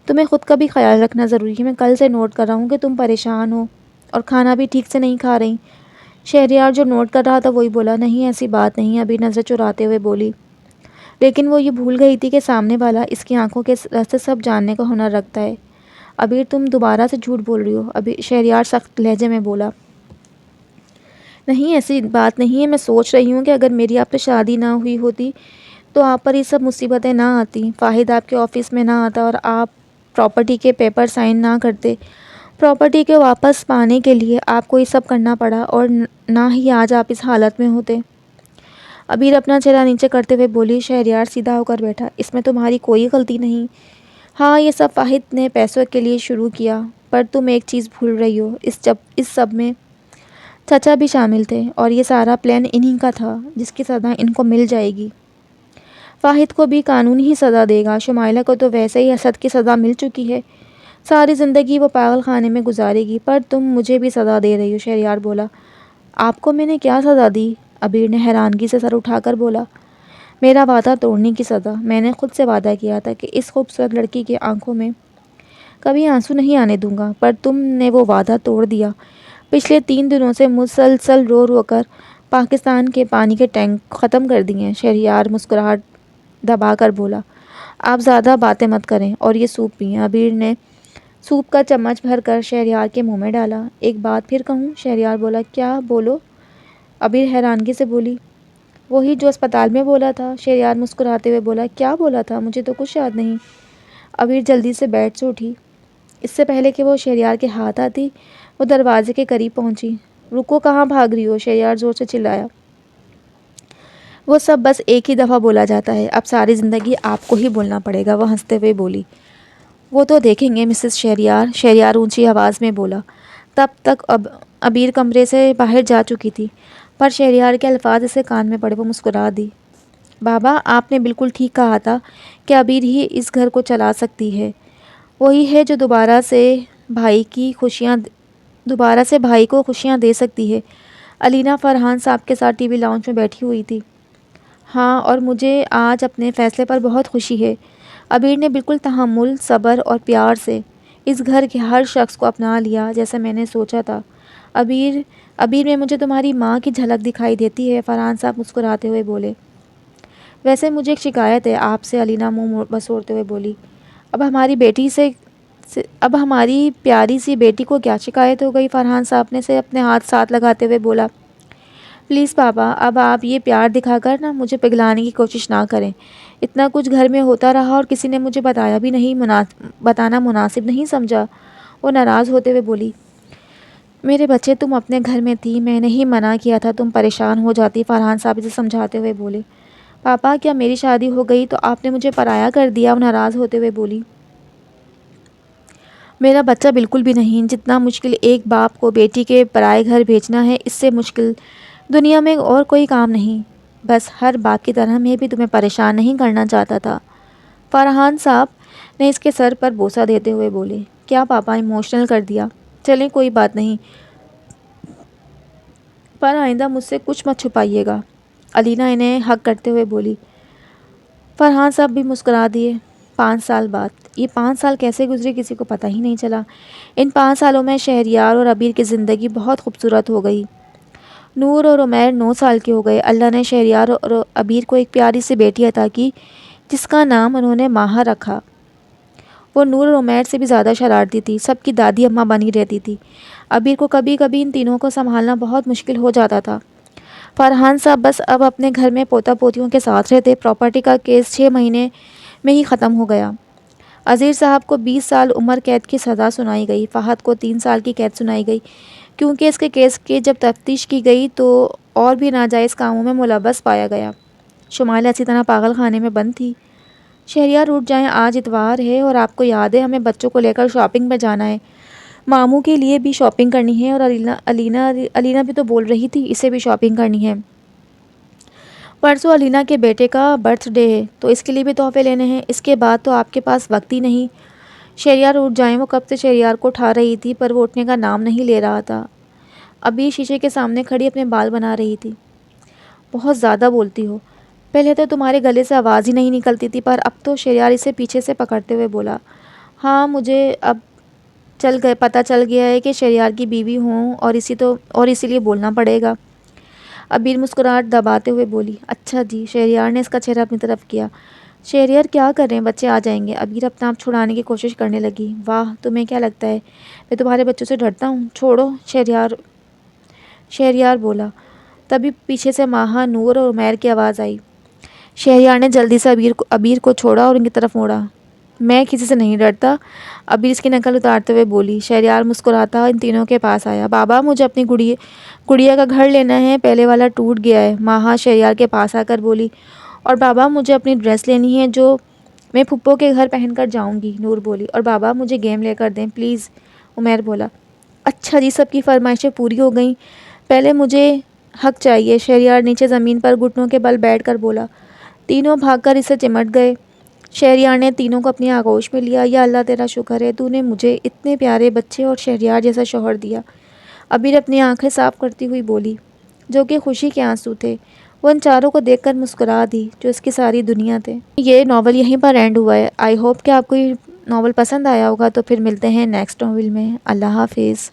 تمہیں خود کا بھی خیال رکھنا ضروری ہے۔ میں کل سے نوٹ کر رہا ہوں کہ تم پریشان ہو اور کھانا بھی ٹھیک سے نہیں کھا رہی۔ شہریار جو نوٹ کر رہا تھا وہی بولا۔ نہیں، ایسی بات نہیں، عبیر نظر چراتے ہوئے بولی۔ لیکن وہ یہ بھول گئی تھی کہ سامنے والا اس کی آنکھوں کے راستے سب جاننے کا ہنر رکھتا ہے۔ عبیر، تم دوبارہ سے جھوٹ بول رہی ہو، شہریار سخت لہجے میں بولا۔ نہیں، ایسی بات نہیں ہے، میں سوچ رہی ہوں کہ اگر میری آپ سے شادی نہ ہوئی ہوتی تو آپ پر یہ سب مصیبتیں نہ آتی، فاہد آپ کے آفس میں نہ آتا اور آپ پراپرٹی کے پیپر سائن نہ کرتے۔ پراپرٹی کے واپس پانے کے لیے آپ کو یہ سب کرنا پڑا اور نہ ہی آج آپ اس حالت میں ہوتے۔ عبیر اپنا چہرہ نیچے کرتے ہوئے بولی۔ شہریار سیدھا ہو کر بیٹھا۔ اس میں تمہاری کوئی غلطی نہیں۔ ہاں، یہ سب واحد نے پیسوں کے لیے شروع کیا، پر تم ایک چیز بھول رہی ہو، اس سب میں چچا بھی شامل تھے، اور یہ سارا پلان انہی کا تھا، جس کی سزا ان کو مل جائے گی۔ واحد کو بھی قانون ہی سزا دے گا، شمائلہ کو تو ویسے ہی حسد کی سزا مل چکی ہے، ساری زندگی وہ پاگل خانے میں گزارے گی، پر تم مجھے بھی سزا دے رہی ہو۔ شہریار بولا۔ آپ کو میں نے کیا سزا دی؟ عبیر نے حیرانگی سے سر اٹھا کر بولا۔ میرا وعدہ توڑنے کی سزا۔ میں نے خود سے وعدہ کیا تھا کہ اس خوبصورت لڑکی کی آنکھوں میں کبھی آنسو نہیں آنے دوں گا، پر تم نے وہ وعدہ توڑ دیا۔ پچھلے 3 دنوں سے مسلسل رو رو کر پاکستان کے پانی کے ٹینک ختم کر دیے ہیں۔ شہریار مسکراہٹ دبا کر بولا۔ آپ زیادہ باتیں مت کریں اور یہ سوپ پئیں۔ عبیر نے سوپ کا چمچ بھر کر شہریار کے منہ میں ڈالا۔ ایک بات پھر کہوں؟ شہریار بولا۔ کیا؟ بولو۔ عبیر حیرانگی سے بولی۔ وہی جو اسپتال میں بولا تھا۔ شہریار مسکراتے ہوئے بولا۔ کیا بولا تھا؟ مجھے تو کچھ یاد نہیں۔ عبیر جلدی سے بیٹھ سے اٹھی۔ اس سے پہلے کہ وہ شہریار کے ہاتھ آتی، وہ دروازے کے قریب پہنچی۔ رکو، کہاں بھاگ رہی ہو؟ شہریار زور سے چلایا۔ وہ سب بس ایک ہی دفعہ بولا جاتا ہے، اب ساری زندگی آپ کو ہی بولنا پڑے گا، وہ ہنستے ہوئے بولی۔ وہ تو دیکھیں گے مسز شہریار، شہریار اونچی آواز میں بولا۔ تب تک عبیر کمرے سے باہر جا چکی تھی، پر شہریار کے الفاظ اسے کان میں پڑے، وہ مسکرا دی۔ بابا، آپ نے بالکل ٹھیک کہا تھا کہ عبیر ہی اس گھر کو چلا سکتی ہے، وہی ہے جو دوبارہ سے بھائی کو خوشیاں دے سکتی ہے۔ علینا فرحان صاحب کے ساتھ ٹی وی لاؤنج میں بیٹھی ہوئی تھی۔ ہاں، اور مجھے آج اپنے فیصلے پر بہت خوشی ہے۔ عبیر نے بالکل تحمل، صبر اور پیار سے اس گھر کے ہر شخص کو اپنا لیا، جیسے میں نے سوچا تھا۔ عبیر میں مجھے تمہاری ماں کی جھلک دکھائی دیتی ہے، فرحان صاحب مسکراتے ہوئے بولے۔ ویسے مجھے ایک شکایت ہے آپ سے، علینا منہ بسوڑتے ہوئے بولی۔ اب ہماری پیاری سی بیٹی کو کیا شکایت ہو گئی؟ فرحان صاحب نے سے اپنے ہاتھ ساتھ لگاتے ہوئے بولا۔ پلیز پاپا، اب آپ یہ پیار دکھا کر مجھے پگلانے کی کوشش نہ کریں۔ اتنا کچھ گھر میں ہوتا رہا اور کسی نے مجھے بتایا بھی نہیں، بتانا مناسب نہیں سمجھا، وہ ناراض ہوتے ہوئے بولی۔ میرے بچے، تم اپنے گھر میں تھی، میں نے ہی منع کیا تھا، تم پریشان ہو جاتی، فرحان صاحب اسے سمجھاتے ہوئے بولے۔ پاپا، کیا میری شادی ہو گئی تو آپ نے مجھے پرایا کر دیا؟ وہ ناراض ہوتے ہوئے بولی۔ میرا بچہ بالکل بھی نہیں، جتنا مشکل ایک باپ کو بیٹی کے پرائے گھر بھیجنا ہے، اس سے مشکل دنیا میں اور کوئی کام نہیں۔ بس ہر باپ کی طرح میں بھی تمہیں پریشان نہیں کرنا چاہتا تھا، فرحان صاحب نے اس کے سر پر بوسہ دیتے ہوئے بولے۔ کیا پاپا، ایموشنل کر دیا؟ چلیں کوئی بات نہیں، پر آئندہ مجھ سے کچھ مت چھپائیے گا، علینا انہیں حق کرتے ہوئے بولی۔ فرحان صاحب بھی مسکرا دیے۔ 5 سال بعد یہ 5 سال کیسے گزرے کسی کو پتہ ہی نہیں چلا۔ ان 5 سالوں میں شہریار اور عبیر کی زندگی بہت خوبصورت ہو گئی۔ نور اور عمیر 9 سال کے ہو گئے۔ اللہ نے شہریار اور عبیر کو ایک پیاری سی بیٹی عطا کی، جس کا نام انہوں نے ماہا رکھا۔ وہ نور اور عمیر سے بھی زیادہ شرارتی تھی، سب کی دادی اماں بنی رہتی تھی۔ عبیر کو کبھی کبھی ان تینوں کو سنبھالنا بہت مشکل ہو جاتا تھا۔ فرحان صاحب بس اب اپنے گھر میں پوتا پوتیوں کے ساتھ رہتے۔ پراپرٹی کا کیس 6 مہینے میں ہی ختم ہو گیا۔ عزیر صاحب کو 20 سال عمر قید کی سزا سنائی گئی۔ فہد کو 3 سال کی قید سنائی گئی، کیونکہ اس کے کیس کی جب تفتیش کی گئی تو اور بھی ناجائز کاموں میں ملوث پایا گیا۔ شمائلہ اسی طرح پاگل خانے میں بند تھی۔ شہریار اٹھ جائیں، آج اتوار ہے اور آپ کو یاد ہے ہمیں بچوں کو لے کر شاپنگ پہ جانا ہے، ماموں کے لیے بھی شاپنگ کرنی ہے، اور علینا بھی تو بول رہی تھی اسے بھی شاپنگ کرنی ہے۔ پرسوں علینا کے بیٹے کا برتھ ڈے ہے تو اس کے لیے بھی تحفے لینے ہیں، اس کے بعد تو آپ کے پاس وقت ہی نہیں۔ شہریار اٹھ جائیں، وہ کب سے شہریار کو اٹھا رہی تھی پر وہ اٹھنے کا نام نہیں لے رہا تھا۔ ابھی شیشے کے سامنے کھڑی اپنے بال بنا رہی تھی۔ بہت زیادہ بولتی ہو، پہلے تو تمہارے گلے سے آواز ہی نہیں نکلتی تھی، پر اب تو، شہریار اسے پیچھے سے پکڑتے ہوئے بولا۔ ہاں، مجھے اب پتہ چل گیا ہے کہ شہریار کی بیوی ہوں اور اسی لیے بولنا پڑے گا۔ عبیر مسکراہٹ دباتے ہوئے بولی۔ اچھا جی، شہریار نے اس کا چہرہ اپنی طرف کیا۔ شہریار کیا کر رہے ہیں، بچے آ جائیں گے۔ عبیر اپنا آپ چھڑانے کی کوشش کرنے لگی۔ واہ، تمہیں کیا لگتا ہے میں تمہارے بچوں سے ڈرتا ہوں؟ چھوڑو، شہریار بولا۔ تبھی پیچھے سے ماہا، نور اور عمیر کی آواز آئی۔ شہریار نے جلدی سے عبیر کو چھوڑا اور ان کی طرف موڑا۔ میں کسی سے نہیں ڈرتا، ابیر اس کی نقل اتارتے ہوئے بولی۔ شہریار مسکراتا ان تینوں کے پاس آیا۔ بابا مجھے اپنی گڑیا کا گھر لینا ہے، پہلے والا ٹوٹ گیا ہے، ماہا شہریار کے پاس آ کر بولی۔ اور بابا مجھے اپنی ڈریس لینی ہے جو میں پھپھو کے گھر پہن کر جاؤں گی، نور بولی۔ اور بابا مجھے گیم لے کر دیں پلیز، عمیر بولا۔ اچھا جی، سب کی فرمائشیں پوری ہو گئیں، پہلے مجھے حق چاہیے، شہریار نیچے زمین پر گھٹنوں کے بل بیٹھ کر بولا۔ تینوں بھاگ کر اسے چمٹ گئے۔ شہریار نے تینوں کو اپنی آغوش میں لیا۔ یا اللہ تیرا شکر ہے، تو نے مجھے اتنے پیارے بچے اور شہریار جیسا شوہر دیا۔ ابیر اپنی آنکھیں صاف کرتی ہوئی بولی، جو کہ خوشی کے آنسو تھے۔ وہ ان چاروں کو دیکھ کر مسکرا دی جو اس کی ساری دنیا تھے۔ یہ ناول یہیں پر اینڈ ہوا ہے۔ آئی ہوپ کہ آپ کو یہ ناول پسند آیا ہوگا، تو پھر ملتے ہیں نیکسٹ ناول میں۔ اللہ حافظ۔